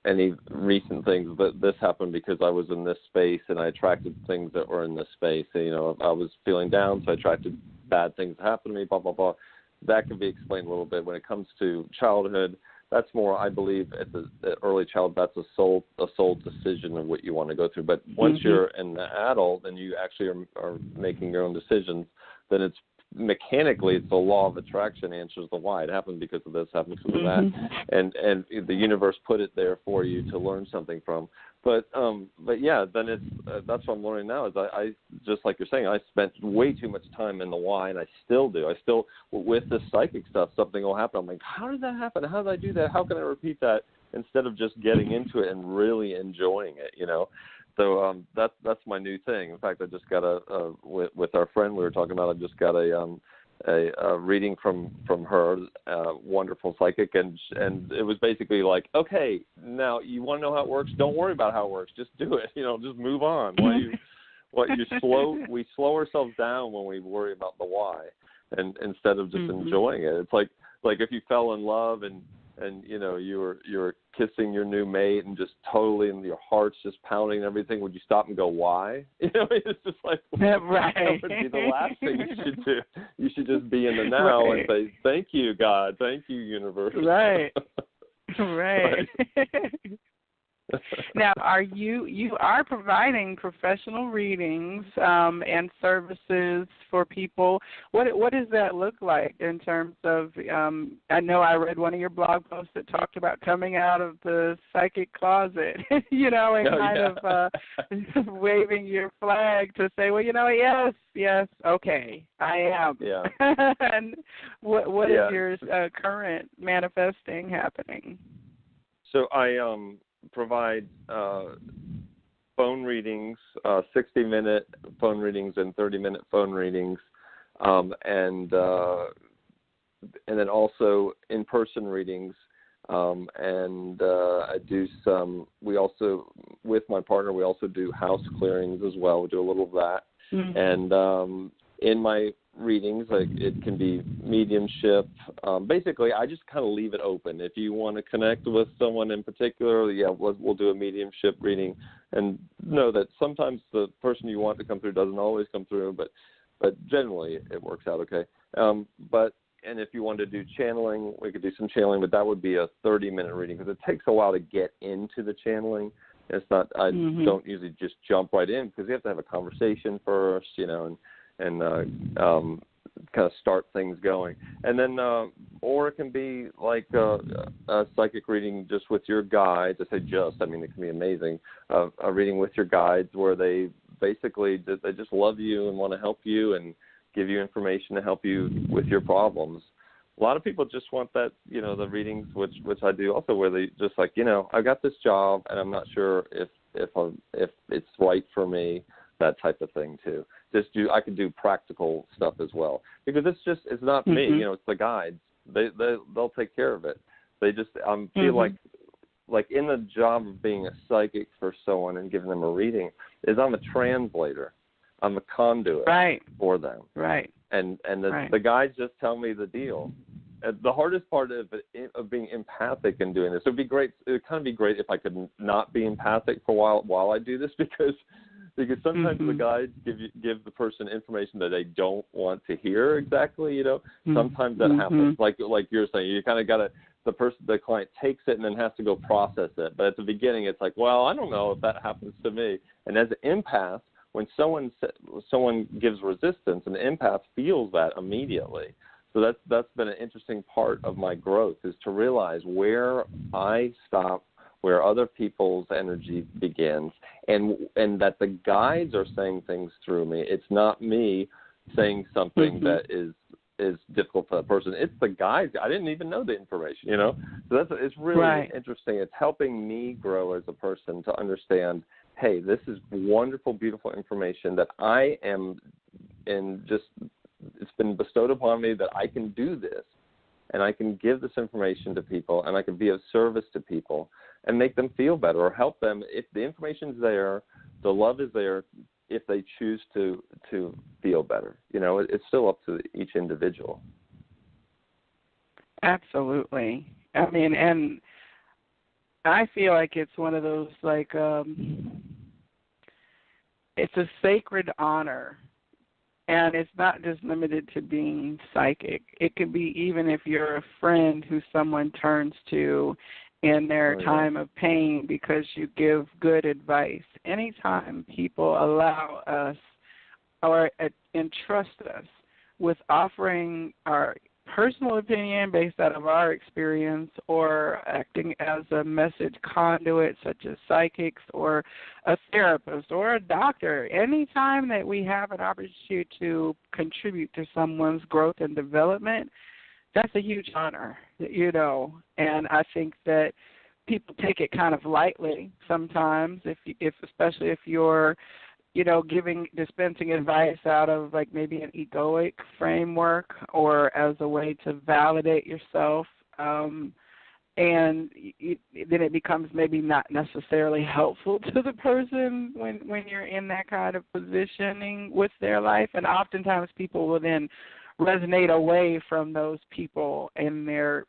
any recent things, but this happened because I was in this space and I attracted things that were in this space. I was feeling down, so I attracted bad things to happen to me, blah, blah, blah. That can be explained a little bit. When it comes to childhood, that's more, I believe, at the early child, that's a soul decision of what you want to go through. But once you're an adult and you actually are making your own decisions, then it's mechanically, it's the law of attraction answers the why. It happened because of this, happened because of that, and the universe put it there for you to learn something from. But yeah, then that's what I'm learning now is I just like you're saying, I spent way too much time in the why, and I still do. I still, with this psychic stuff, something will happen. I'm like, how did that happen? How did I do that? How can I repeat that? Instead of just getting into it and really enjoying it, So that's my new thing. In fact, I just got with our friend we were talking about. I just got a reading from her, wonderful psychic, and it was basically like, okay, now you want to know how it works? Don't worry about how it works. Just do it. Just move on. We slow ourselves down when we worry about the why, and instead of just enjoying it. It's like if you fell in love and you were kissing your new mate and just totally, and your heart's just pounding and everything. Would you stop and go, why? It's just like, right. That would be the last thing you should do. You should just be in the now and say, thank you, God. Thank you, universe. Right. Right. Now, you are providing professional readings and services for people. What does that look like in terms of? I know I read one of your blog posts that talked about coming out of the psychic closet, and waving your flag to say, well, yes, okay, I am. Yeah. And what is your current manifesting happening? So I provide phone readings, 60-minute phone readings and 30-minute phone readings, and then also in-person readings. And I do some. We also, with my partner, we also do house clearings as well. We do a little of that. And in my readings, it can be mediumship. Basically, I just kind of leave it open. If you want to connect with someone in particular, we'll do a mediumship reading, and know that sometimes the person you want to come through doesn't always come through, but generally it works out okay. And if you want to do channeling, we could do some channeling, but that would be a 30-minute reading because it takes a while to get into the channeling. It's not. I don't usually just jump right in because you have to have a conversation first, and kind of start things going. And then, or it can be like a psychic reading just with your guides. I say just, it can be amazing. A reading with your guides where they basically, they just love you and want to help you and give you information to help you with your problems. A lot of people just want that, the readings, which I do also, where they just like, I got this job and I'm not sure if it's right for me, that type of thing too. I can do practical stuff as well because it's not me, it's the guides. They'll take care of it. They just feel like in the job of being a psychic for someone and giving them a reading is I'm a translator. I'm a conduit for them. Right. And the guides just tell me the deal. And the hardest part of being empathic and doing this, it would kind of be great if I could not be empathic for a while I do this because sometimes the guides give the person information that they don't want to hear exactly, Sometimes that happens. Like you're saying, you kind of got to, the client takes it and then has to go process it. But at the beginning, it's like, well, I don't know if that happens to me. And as an empath, when someone gives resistance, an empath feels that immediately. So that's been an interesting part of my growth is to realize where I stop, where other people's energy begins, and that the guides are saying things through me. It's not me saying something that is difficult for that person. It's the guides. I didn't even know the information, So it's really interesting. It's helping me grow as a person to understand, hey, this is wonderful, beautiful information that I am it's been bestowed upon me that I can do this, and I can give this information to people, and I can be of service to people and make them feel better or help them. If the information's there, the love is there, if they choose to feel better. It's still up to each individual. Absolutely. And I feel like it's one of those, it's a sacred honor. And it's not just limited to being psychic. It could be even if you're a friend who someone turns to in their time of pain because you give good advice. Anytime people allow us or entrust us with offering our personal opinion based out of our experience, or acting as a message conduit such as psychics or a therapist or a doctor. Anytime that we have an opportunity to contribute to someone's growth and development, that's a huge honor, and I think that people take it kind of lightly sometimes, if especially if you're dispensing advice out of like maybe an egoic framework or as a way to validate yourself, and then it becomes maybe not necessarily helpful to the person when you're in that kind of positioning with their life. And oftentimes people will then resonate away from those people in their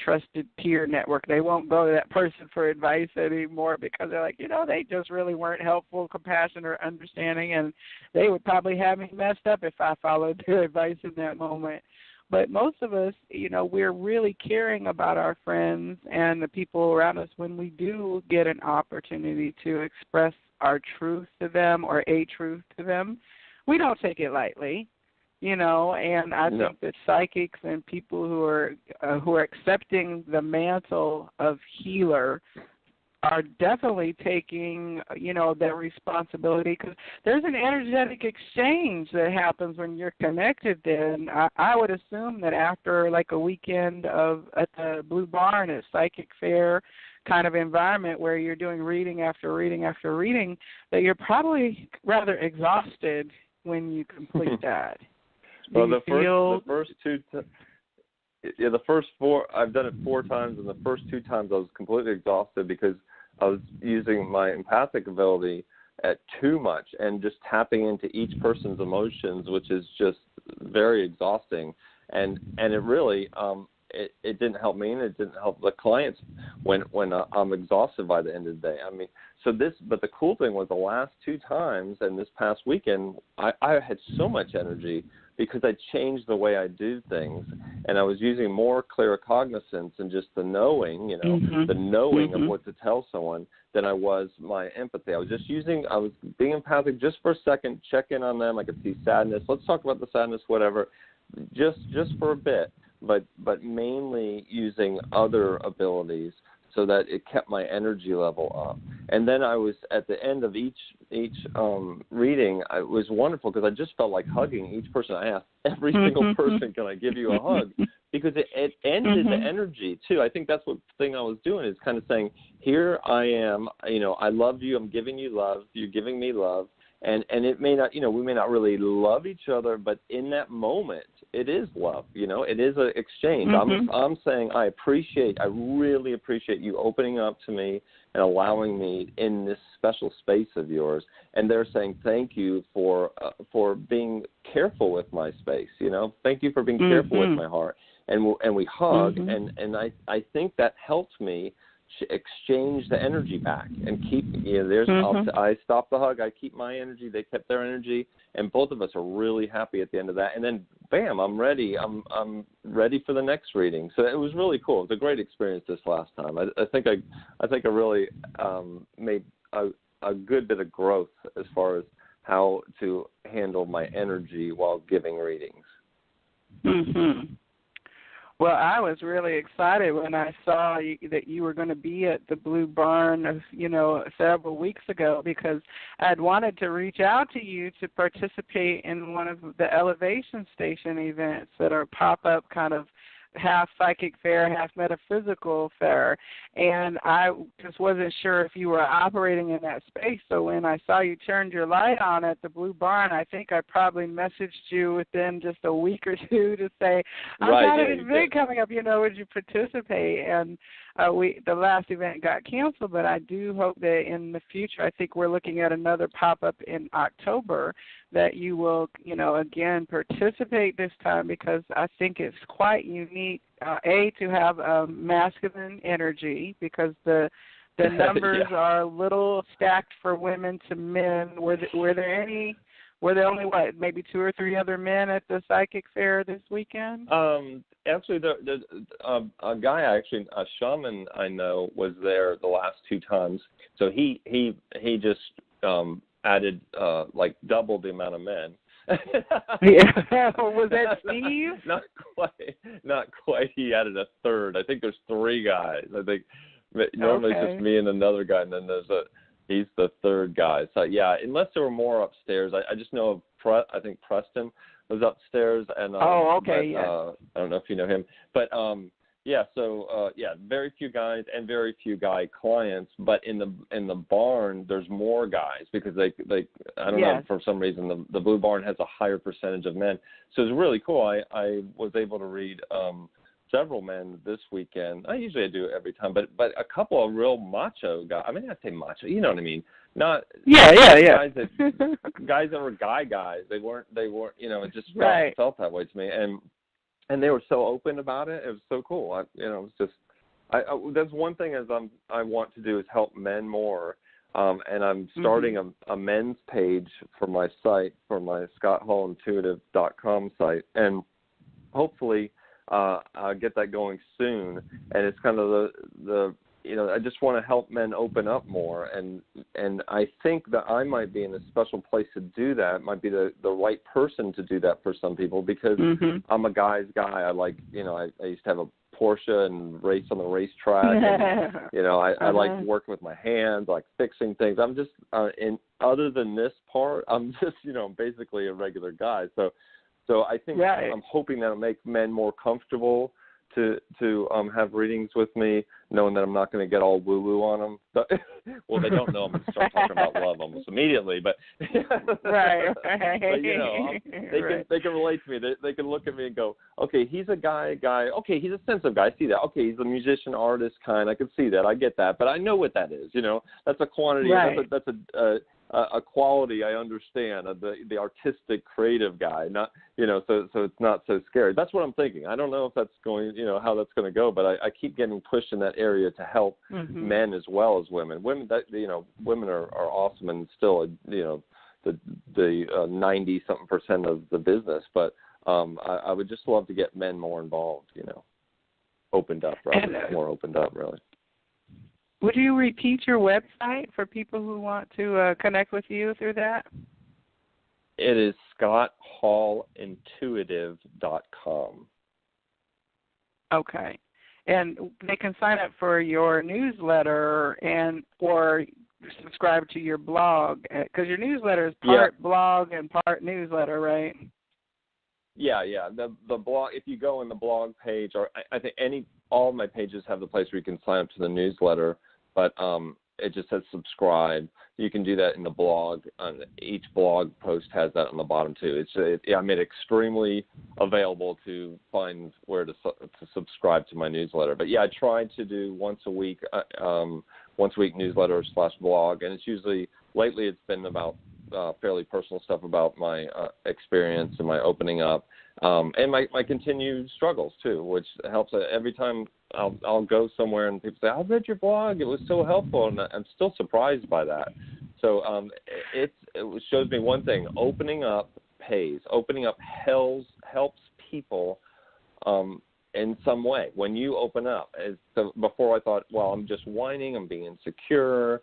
trusted peer network. They won't go to that person for advice anymore because they're like, they just really weren't helpful, compassionate, or understanding, and they would probably have me messed up if I followed their advice in that moment. But most of us, we're really caring about our friends and the people around us when we do get an opportunity to express our truth to them or a truth to them. We don't take it lightly. And I think that psychics and people who are accepting the mantle of healer are definitely taking, their responsibility, because there's an energetic exchange that happens when you're connected then. I would assume that after like a weekend at the Blue Barn at Psychic Fair kind of environment where you're doing reading after reading after reading, that you're probably rather exhausted when you complete that. Well, the first four, I've done it 4 times, and the first 2 times I was completely exhausted because I was using my empathic ability at too much and just tapping into each person's emotions, which is just very exhausting. And it really, it didn't help me, and it didn't help the clients when I'm exhausted by the end of the day. I mean, but the cool thing was the last 2 times and this past weekend, I had so much energy because I changed the way I do things, and I was using more claircognizance and just the knowing, the knowing of what to tell someone than I was my empathy. I was being empathic just for a second, check in on them. I could see sadness. Let's talk about the sadness, whatever, just for a bit, but mainly using other abilities so that it kept my energy level up. And then I was at the end of each reading. It was wonderful because I just felt like hugging each person. I asked every single person, "Can I give you a hug?" Because it ended the energy too. I think that's what thing I was doing, is kind of saying, "Here I am. I love you. I'm giving you love. You're giving me love." And it may not, we may not really love each other, but in that moment, it is love. It is an exchange. I'm saying I really appreciate you opening up to me and allowing me in this special space of yours. And they're saying thank you for being careful with my space. Thank you for being careful with my heart. And we hug, and I think that helped me exchange the energy back and keep, I stopped the hug, I keep my energy, they kept their energy, and both of us are really happy at the end of that. And then bam, I'm ready for the next reading. So it was really cool. It was a great experience this last time. I think I really made a good bit of growth as far as how to handle my energy while giving readings. Well, I was really excited when I saw that you were going to be at the Blue Barn, several weeks ago, because I'd wanted to reach out to you to participate in one of the Elevation Station events that are pop-up kind of half psychic fair, half metaphysical fair, and I just wasn't sure if you were operating in that space. So when I saw you turned your light on at the Blue Barn, I think I probably messaged you within just a week or two to say, I've got an event coming up, would you participate? And the last event got canceled, but I do hope that in the future, I think we're looking at another pop-up in October, that you will, again, participate this time, because I think it's quite unique, to have a masculine energy, because the numbers are a little stacked for women to men. Were there only, maybe 2 or 3 other men at the psychic fair this weekend? Actually, a guy, a shaman I know, was there the last 2 times. So he just added double the amount of men. Yeah. Was that Steve? Not quite. He added a third. I think there's 3 guys. I think normally it's just me and another guy, and then he's the third guy. So yeah, unless there were more upstairs. I just know of I think Preston was upstairs, and yeah. I don't know if you know him, but very few guys and very few guy clients. But in the barn, there's more guys because they I don't know, for some reason the Blue Barn has a higher percentage of men. So it's really cool. I was able to read several men this weekend. I do it every time, but a couple of real macho guys. I mean, I say macho, you know what I mean? Not guys that were guys. They weren't. It just felt that way to me, and they were so open about it. It was so cool. It was just. That's one thing I want to do is help men more, and I'm starting a men's page for my site, for my ScottHallIntuitive.com site, and hopefully I'll get that going soon. And it's kind of the I just want to help men open up more, and I think that I might be in a special place to do that. Might be the right person to do that for some people because I'm a guy's guy. I like, I used to have a Porsche and race on the racetrack. And, I like working with my hands, like fixing things. I'm just, other than this part, I'm just, basically a regular guy. So I think I'm hoping that'll make men more comfortable to have readings with me, knowing that I'm not going to get all woo-woo on them. But, well, they don't know I'm going to start talking about love almost immediately, but right. But they can relate to me. They can look at me and go, okay, he's a guy. Okay, he's a sensitive guy. I see that. Okay, he's a musician, artist kind. I can see that. I get that, but I know what that is. That's a quantity. Right. That's a quality I understand, the artistic, creative guy, not, so it's not so scary. That's what I'm thinking. I don't know if that's going, how that's going to go, but I keep getting pushed in that area to help men as well as women. Women are awesome and still, the 90-something% of the business, but I would just love to get men more involved, opened up, more opened up, really. Would you repeat your website for people who want to connect with you through that? It is ScottHallIntuitive.com. Okay. And they can sign up for your newsletter or subscribe to your blog, because your newsletter is part blog and part newsletter, right? Yeah. The blog, if you go in the blog page, or I think all of my pages have the place where you can sign up to the newsletter, but it just says subscribe. You can do that in the blog. Each blog post has that on the bottom too. I made it extremely available to find where to subscribe to my newsletter. But I try to do once a week newsletter / blog, and it's usually, lately it's been about fairly personal stuff about my experience and my opening up, and my continued struggles too, which helps. Every time I'll go somewhere and people say, I read your blog, it was so helpful, and I'm still surprised by that. So it shows me one thing: opening up pays. Opening up helps people in some way. When you open up, so before I thought, well, I'm just whining, I'm being insecure,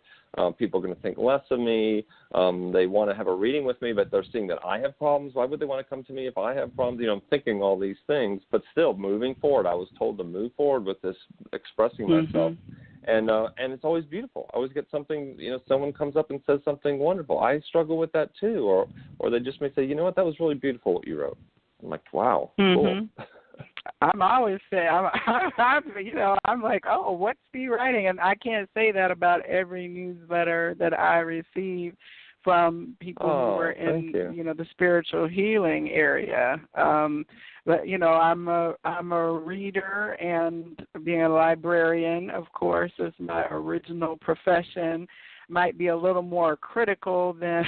people are going to think less of me, they want to have a reading with me, but they're seeing that I have problems. Why would they want to come to me if I have problems? I'm thinking all these things, but still moving forward. I was told to move forward with this, expressing myself, and it's always beautiful. I always get something, someone comes up and says something wonderful. I struggle with that too, or they just may say, you know what, that was really beautiful what you wrote. I'm like, wow, cool. I'm always saying, I'm like, oh, what's he writing? And I can't say that about every newsletter that I receive from people who are in, the spiritual healing area. But I'm a reader, and being a librarian, of course, is my original profession. Might be a little more critical than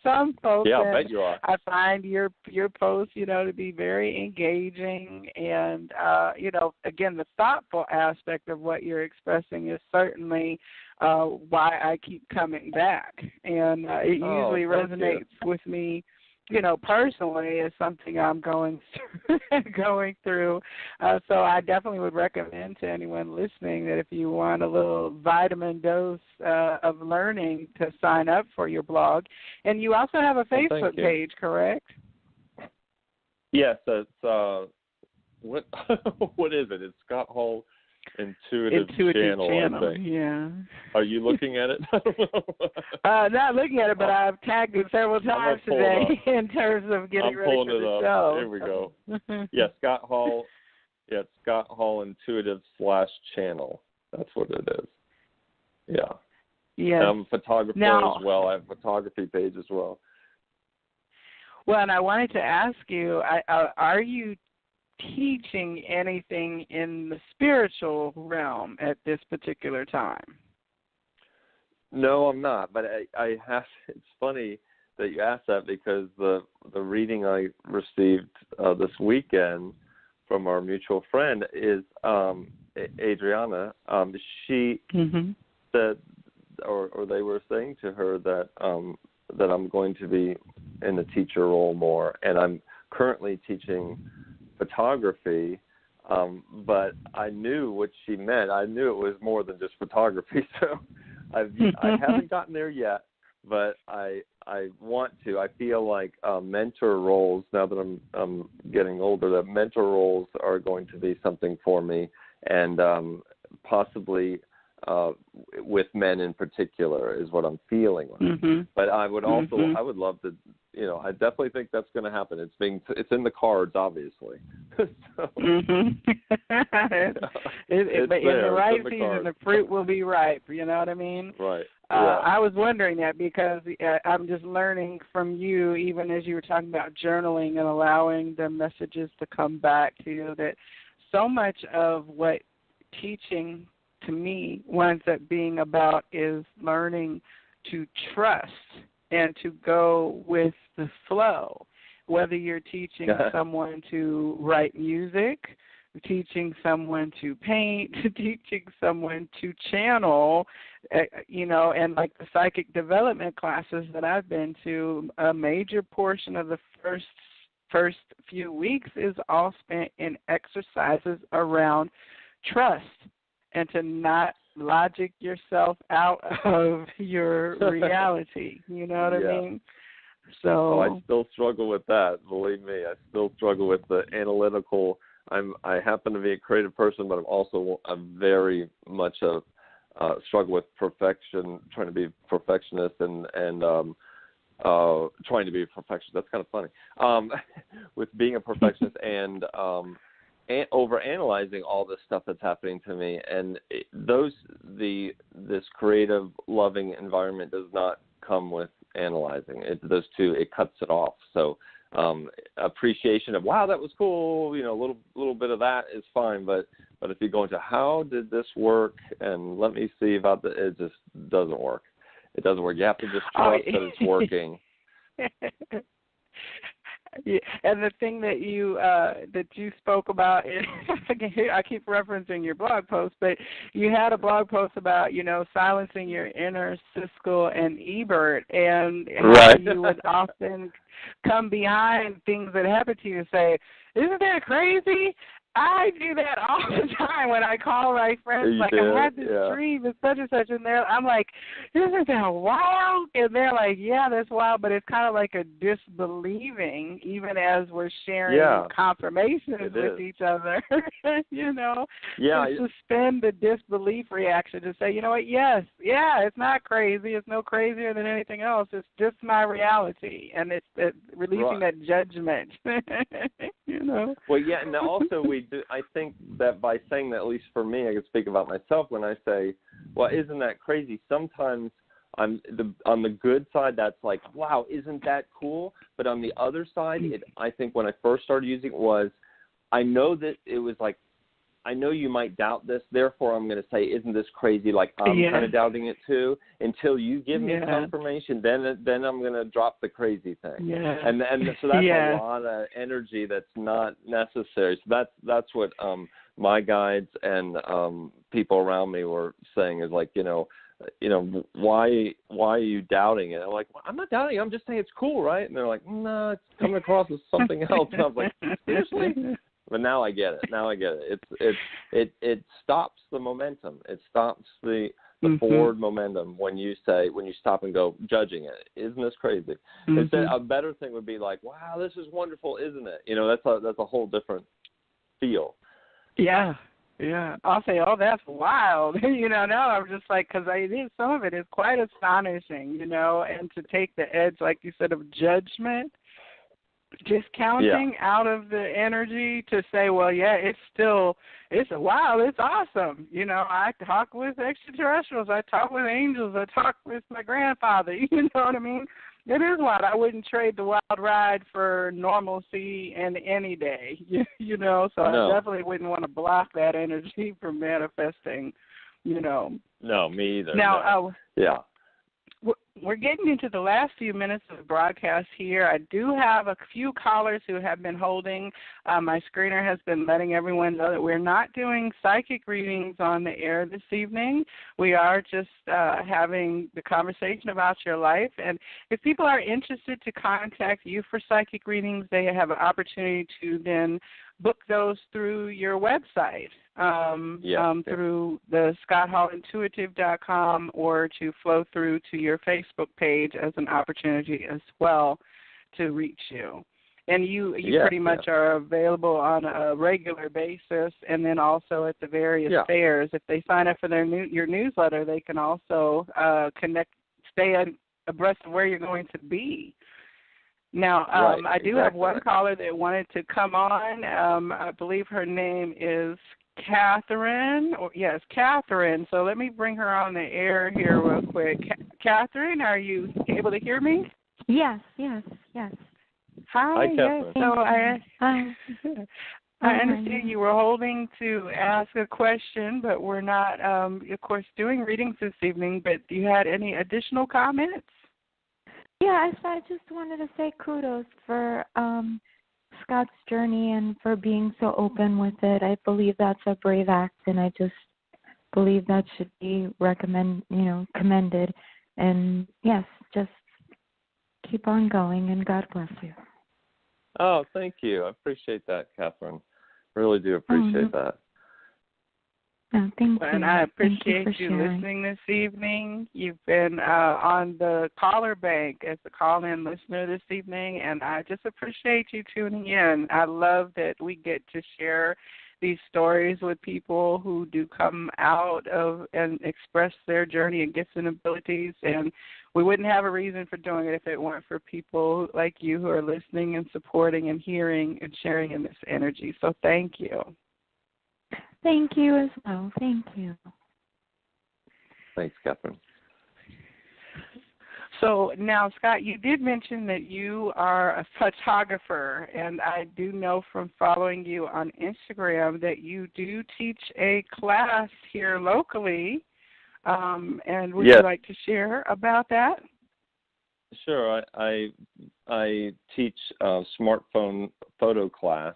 some folks. Yeah, I bet you are. I find your posts, to be very engaging, and again, the thoughtful aspect of what you're expressing is certainly why I keep coming back, and it usually resonates with me personally is something I'm going through. So I definitely would recommend to anyone listening that if you want a little vitamin dose of learning, to sign up for your blog. And you also have a Facebook page, correct? Yes, it's what what is it? It's Scott Hall Intuitive Channel. I think. Yeah. Are you looking at it? Not looking at it, but I've tagged it several times today in terms of getting ready for the show. Here we go. Yeah, Scott Hall. Yeah, it's Scott Hall Intuitive /channel. That's what it is. Yeah. Yeah. I'm a photographer as well. I have a photography page as well. Well, and I wanted to ask you, are you teaching anything in the spiritual realm at this particular time? No, I'm not. But I have. It's funny that you asked that, because the reading I received this weekend from our mutual friend is Adriana. She said, or they were saying to her that that I'm going to be in the teacher role more, and I'm currently teaching photography, but I knew what she meant. I knew it was more than just photography, so I haven't gotten there yet, but I want to. I feel like mentor roles, now that I'm getting older, that mentor roles are going to be something for me, and possibly with men in particular is what I'm feeling like. But I would also, I would love to, I definitely think that's going to happen. It's in the cards, obviously. So, but in the right season, the fruit will be ripe. You know what I mean? Right. I was wondering that because I'm just learning from you, even as you were talking about journaling and allowing the messages to come back to you, that so much of what teaching to me winds up being about is learning to trust and to go with the flow. Whether you're teaching someone to write music, teaching someone to paint, teaching someone to channel, and like the psychic development classes that I've been to, a major portion of the first few weeks is all spent in exercises around trust and to not logic yourself out of your reality. You know what I mean? So I still struggle with that. Believe me, I still struggle with the analytical. I happen to be a creative person, but I'm very much a struggle with perfection, trying to be perfectionist and trying to be a perfectionist. That's kind of funny. With being a perfectionist and over-analyzing all this stuff that's happening to me, and this creative, loving environment does not come with analyzing. Those two, it cuts it off. So appreciation of, wow, that was cool, a little bit of that is fine, but if you go into how did this work and let me see about it just doesn't work. It doesn't work. You have to just trust that it's working. Yeah, and the thing that you spoke about, I keep referencing your blog post, but you had a blog post about silencing your inner Siskel and Ebert, and how you would often come behind things that happen to you and say, "Isn't that crazy?" I do that all the time when I call my friends, I had this dream and such, and I'm like, isn't that wild? And they're like, yeah, that's wild, but it's kind of like a disbelieving, even as we're sharing confirmations with each other, Yeah. To suspend the disbelief reaction, to say, you know what, yes, it's not crazy, it's no crazier than anything else, it's just my reality, and it's releasing that judgment, Well, yeah, and also I think that by saying that, at least for me, I can speak about myself when I say, well, isn't that crazy? Sometimes on the good side, that's like, wow, isn't that cool? But on the other side, I think when I first started using it I know that it was like, I know you might doubt this, therefore I'm going to say, isn't this crazy? Like, I'm kind of doubting it too. Until you give me confirmation, then I'm going to drop the crazy thing. Yeah. And so that's a lot of energy that's not necessary. So that's what my guides and people around me were saying is like, why are you doubting it? I'm like, well, I'm not doubting it. I'm just saying it's cool, right? And they're like, no, it's coming across as something else. And I was like, seriously? But now I get it. It stops the momentum. It stops the forward momentum when you stop and go judging it. Isn't this crazy? Instead, a better thing would be like, wow, this is wonderful, isn't it? That's a whole different feel. Yeah. Yeah, I'll say, oh, that's wild. No, I'm just like, because some of it is quite astonishing, and to take the edge, like you said, of judgment, discounting out of the energy to say, well, yeah, it's wow, it's awesome. I talk with extraterrestrials, I talk with angels, I talk with my grandfather, you know what I mean? It is wild. I wouldn't trade the wild ride for normalcy in any day, so I definitely wouldn't want to block that energy from manifesting, No, me either. Now, yeah. We're getting into the last few minutes of the broadcast here. I do have a few callers who have been holding. My screener has been letting everyone know that we're not doing psychic readings on the air this evening. We are just having the conversation about your life. And if people are interested to contact you for psychic readings, they have an opportunity to then book those through your website, through the ScottHallIntuitive.com, or to flow through to your Facebook page as an opportunity as well to reach you. And you pretty much are available on a regular basis, and then also at the various fairs. If they sign up for your newsletter, they can also stay abreast of where you're going to be. Now, I do have one caller that wanted to come on. I believe her name is Catherine. Yes, Catherine. So let me bring her on the air here real quick. Catherine, are you able to hear me? Yes. Hi, Catherine. Yes. So Hi. I understand you were holding to ask a question, but we're not, of course, doing readings this evening. But you had any additional comments? Yeah, I just wanted to say kudos for Scott's journey and for being so open with it. I believe that's a brave act, and I just believe that should be commended. And yes, just keep on going, and God bless you. Oh, thank you. I appreciate that, Catherine. Really do appreciate that. No, thank you. And I appreciate you sharing. listening this evening. You've been on the caller bank as a call-in listener this evening, and I just appreciate you tuning in. I love that we get to share these stories with people who do come out of and express their journey and gifts and abilities, and we wouldn't have a reason for doing it if it weren't for people like you who are listening and supporting and hearing and sharing in this energy. So thank you. Thank you as well. Thank you. Thanks, Catherine. So now, Scott, you did mention that you are a photographer, and I do know from following you on Instagram that you do teach a class here locally. And would you like to share about that? Sure. I teach a smartphone photo class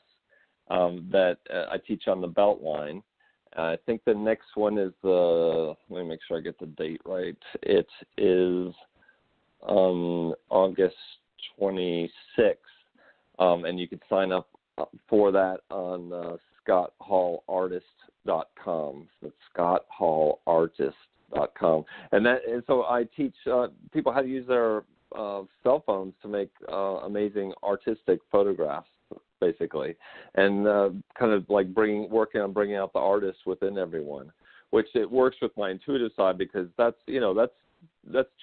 that I teach on the Beltline. I think the next one is let me make sure I get the date right. It is August 26th, and you can sign up for that on ScottHallArtist.com. That's ScottHallArtist.com. And so I teach people how to use their cell phones to make amazing artistic photographs, basically, and kind of like working on bringing out the artist within everyone, which it works with my intuitive side, because that's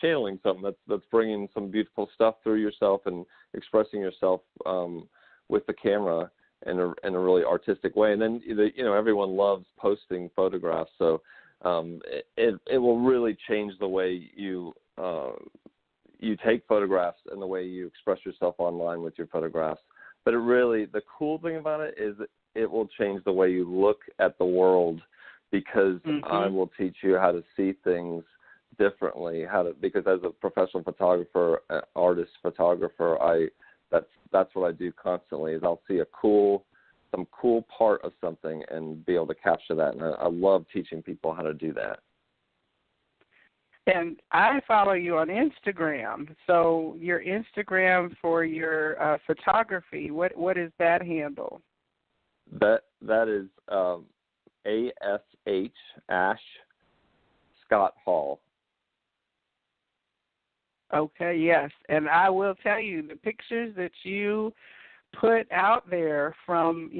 channeling something, that's bringing some beautiful stuff through yourself and expressing yourself with the camera in a really artistic way. And then everyone loves posting photographs, so it will really change the way you take photographs and the way you express yourself online with your photographs. But the cool thing about it is it will change the way you look at the world, because I will teach you how to see things differently. Because as a professional photographer, artist photographer, that's what I do constantly. Is I'll see some cool part of something and be able to capture that, and I love teaching people how to do that. And I follow you on Instagram. So your Instagram for your photography, what is that handle? That is ASH Ash Scott Hall. Okay, yes. And I will tell you, the pictures that you put out there from,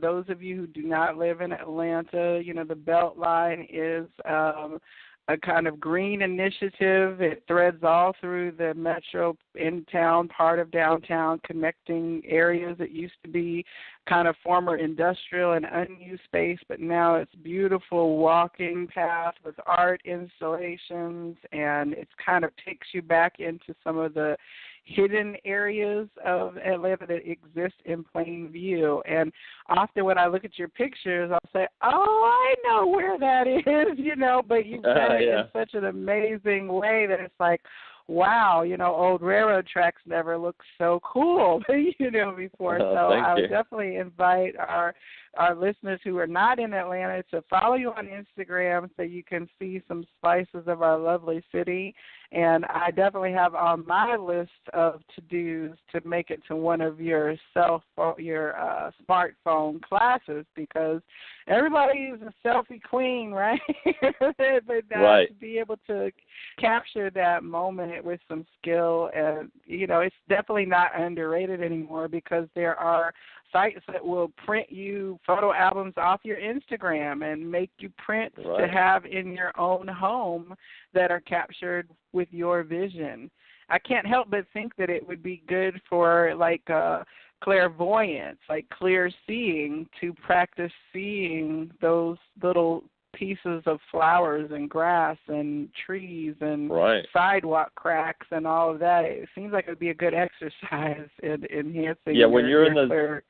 those of you who do not live in Atlanta, the Beltline is a kind of green initiative. It threads all through the metro in-town part of downtown, connecting areas that used to be kind of former industrial and unused space, but now it's beautiful walking path with art installations, and it kind of takes you back into some of the hidden areas of Atlanta that exist in plain view. And often when I look at your pictures, I'll say, oh, I know where that is, but you've done it in such an amazing way that it's like, wow, old railroad tracks never looked so cool, before. So I would definitely invite our listeners who are not in Atlanta to follow you on Instagram so you can see some slices of our lovely city. And I definitely have on my list of to-dos to make it to one of your smartphone classes, because everybody is a selfie queen, right? But to be able to capture that moment with some skill, and it's definitely not underrated anymore, because there are sites that will print you photo albums off your Instagram and make you prints to have in your own home that are captured with your vision. I can't help but think that it would be good for clairvoyance, like clear seeing, to practice seeing those little pieces of flowers and grass and trees and sidewalk cracks and all of that. It seems like it would be a good exercise in enhancing when you're in the clear...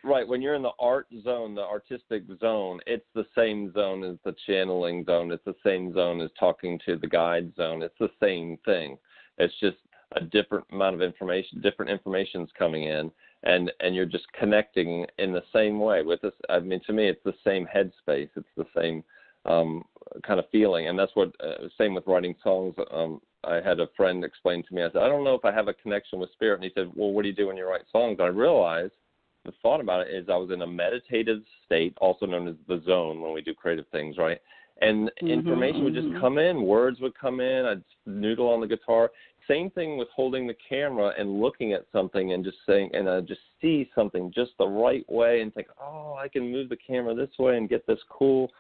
Right, when you're in the art zone, the artistic zone, it's the same zone as the channeling zone. It's the same zone as talking to the guide zone. It's the same thing. It's just a different amount of information, different information's coming in, and you're just connecting in the same way with this. I mean, to me, it's the same headspace. It's the same kind of feeling, and that's what, same with writing songs. I had a friend explain to me, I said, I don't know if I have a connection with spirit, and he said, well, what do you do when you write songs? And I realized, the thought about it is, I was in a meditative state, also known as the zone, when we do creative things, right? And information would just come in, words would come in, I'd noodle on the guitar. Same thing with holding the camera and looking at something and just saying, and I just see something just the right way and think, oh, I can move the camera this way and get this cool.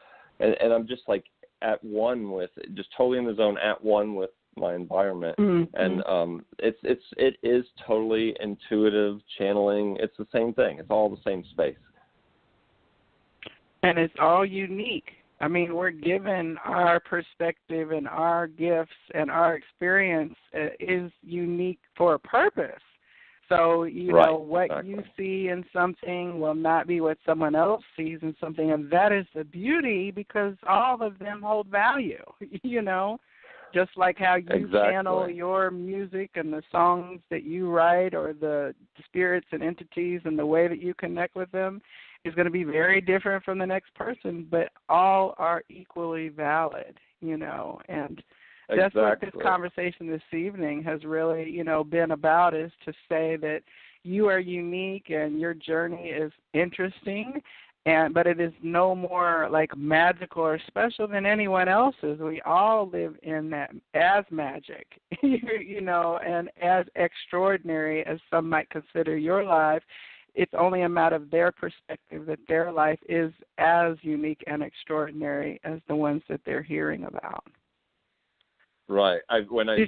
And I'm just like at one with, just totally in the zone, at one with my environment. And it is totally intuitive channeling. It's the same thing. It's all the same space. And it's all unique. I mean, we're given our perspective and our gifts, and our experience is unique for a purpose. So, know, what you see in something will not be what someone else sees in something, and that is the beauty, because all of them hold value, just like how you channel your music and the songs that you write, or the spirits and entities and the way that you connect with them is going to be very different from the next person, but all are equally valid, and that's what this conversation this evening has really, been about, is to say that you are unique and your journey is interesting, but it is no more like magical or special than anyone else's. We all live in that as magic, and as extraordinary as some might consider your life. It's only a matter of their perspective that their life is as unique and extraordinary as the ones that they're hearing about. Right. When I do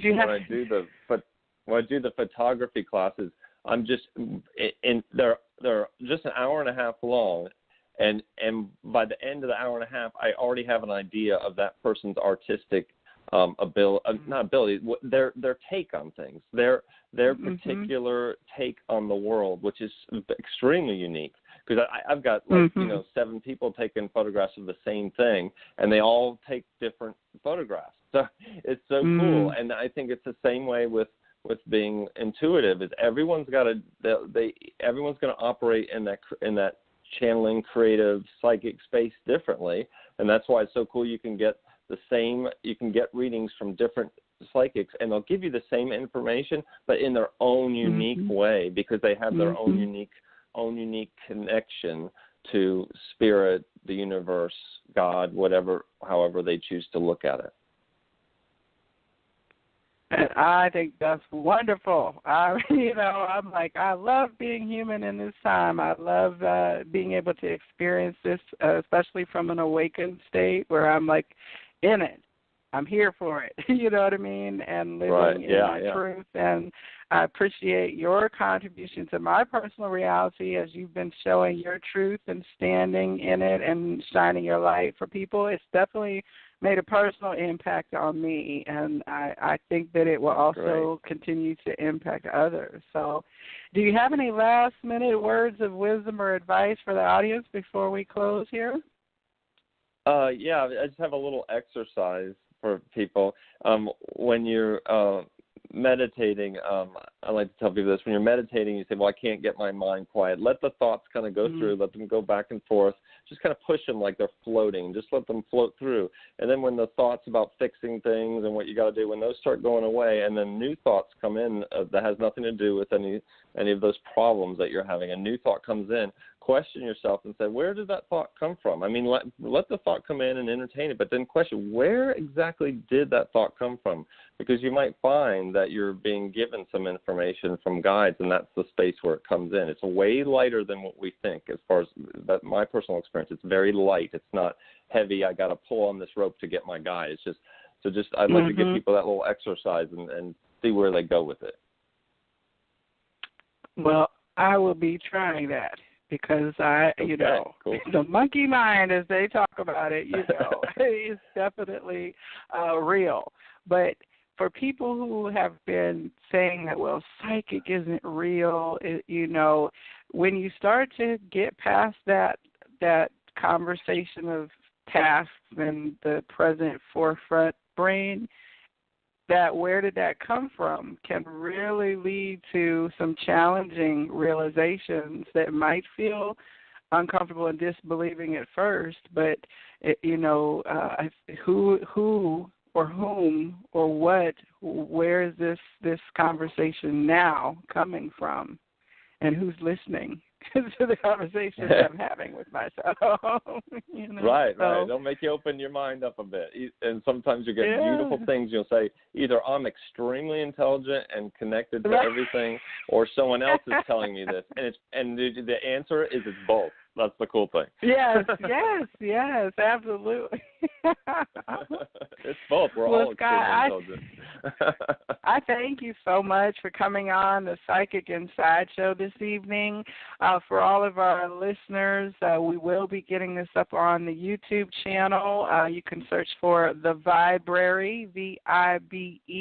the photography classes, I'm just they're just an hour and a half long, and by the end of the hour and a half, I already have an idea of that person's artistic ability, their take on things, their particular take on the world, which is extremely unique. Because I've got 7 people taking photographs of the same thing, and they all take different photographs. So it's so cool, and I think it's the same way with being intuitive. Is everyone's going to operate in that channeling, creative, psychic space differently, and that's why it's so cool. You can get the same. You can get readings from different psychics, and they'll give you the same information, but in their own unique way, because they have their own unique connection to spirit, the universe, God, however they choose to look at it. And I think that's wonderful. I'm like, I love being human in this time. I love being able to experience this, especially from an awakened state where I'm like in it. I'm here for it. You know what I mean? And living in my truth. And I appreciate your contribution to my personal reality as you've been showing your truth and standing in it and shining your light for people. It's definitely made a personal impact on me, and I think that it will also continue to impact others. So do you have any last-minute words of wisdom or advice for the audience before we close here? Yeah, I just have a little exercise for people. When you're meditating, I like to tell people this. When you're meditating, you say, well, I can't get my mind quiet. Let the thoughts kind of go through. Let them go back and forth. Just kind of push them like they're floating. Just let them float through. And then when the thoughts about fixing things and what you got to do, when those start going away, and then new thoughts come in that has nothing to do with any of those problems that you're having, a new thought comes in, question yourself and say, where did that thought come from? I mean, let the thought come in and entertain it, but then question, where exactly did that thought come from? Because you might find that you're being given some information from guides, and that's the space where it comes in. It's way lighter than what we think. As far as my personal experience, it's very light. It's not heavy. I got to pull on this rope to get my guide. It's just I'd like to give people that little exercise and see where they go with it. Well, I will be trying that. Because cool. The monkey mind, as they talk about it, is definitely real. But for people who have been saying that, well, psychic isn't real, when you start to get past that conversation of past and the present forefront brain, that where did that come from can really lead to some challenging realizations that might feel uncomfortable and disbelieving at first, but who or whom or what, where is this conversation now coming from, and who's listening to the conversations I'm having with myself. Right. They'll make you open your mind up a bit. And sometimes you get beautiful things. You'll say, either I'm extremely intelligent and connected to everything, or someone else is telling me this. And the answer is it's both. That's the cool thing. Yes, absolutely. It's both. We're all extremely intelligent. I thank you so much for coming on the Psychic Inside Show this evening. For all of our listeners, we will be getting this up on the YouTube channel. You can search for The Vibrary, VIBERARY,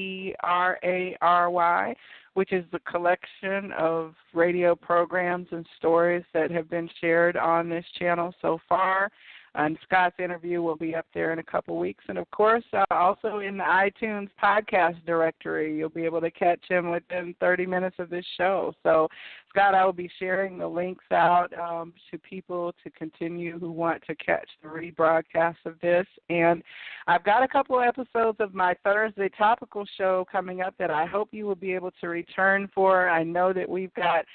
which is the collection of radio programs and stories that have been shared on this channel so far. And Scott's interview will be up there in a couple weeks. And, of course, also in the iTunes podcast directory, you'll be able to catch him within 30 minutes of this show. So, Scott, I will be sharing the links out to people to continue who want to catch the rebroadcast of this. And I've got a couple episodes of my Thursday topical show coming up that I hope you will be able to return for. I know that we've got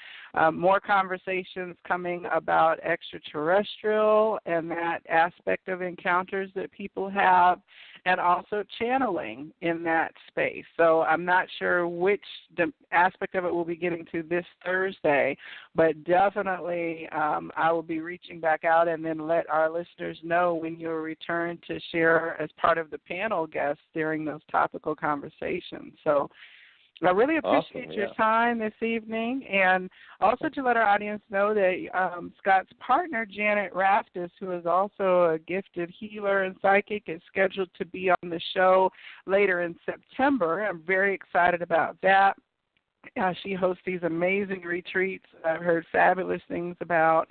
more conversations coming about extraterrestrial and that aspect of encounters that people have, and also channeling in that space. So I'm not sure which aspect of it we'll be getting to this Thursday, but definitely I will be reaching back out and then let our listeners know when you'll return to share as part of the panel guests during those topical conversations. So I really appreciate your time this evening, and also to let our audience know that Scott's partner, Janet Raftis, who is also a gifted healer and psychic, is scheduled to be on the show later in September. I'm very excited about that. She hosts these amazing retreats I've heard fabulous things about.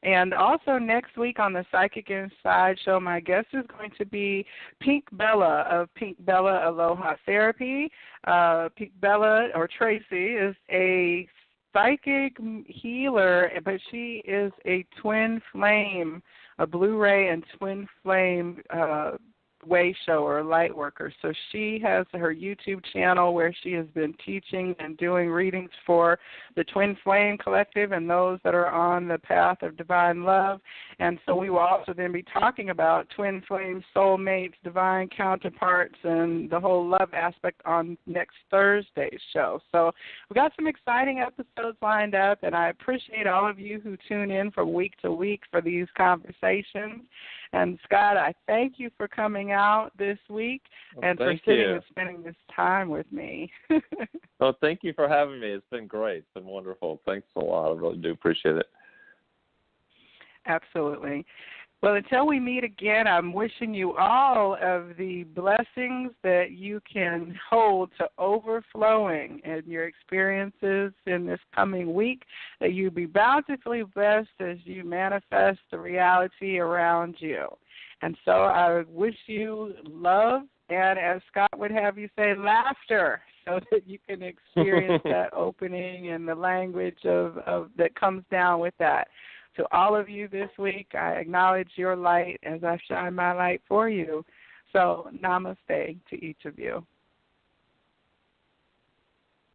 And also next week on the Psychic Inside Show, my guest is going to be Pink Bella of Pink Bella Aloha Therapy. Pink Bella, or Tracy, is a psychic healer, but she is a twin flame, a Blu-ray and twin flame way shower, light worker. So she has her YouTube channel where she has been teaching and doing readings for the Twin Flame Collective and those that are on the path of divine love. And so we will also then be talking about twin flames, soulmates, divine counterparts, and the whole love aspect on next Thursday's show. So we've got some exciting episodes lined up, and I appreciate all of you who tune in from week to week for these conversations. And, Scott, I thank you for coming out this week and for sitting and spending this time with me. Well, thank you for having me. It's been great. It's been wonderful. Thanks a lot. I really do appreciate it. Absolutely. Well, until we meet again, I'm wishing you all of the blessings that you can hold to overflowing in your experiences in this coming week, that you be bountifully blessed as you manifest the reality around you. And so I wish you love and, as Scott would have you say, laughter, so that you can experience that opening and the language of that comes down with that. To all of you this week, I acknowledge your light as I shine my light for you. So namaste to each of you.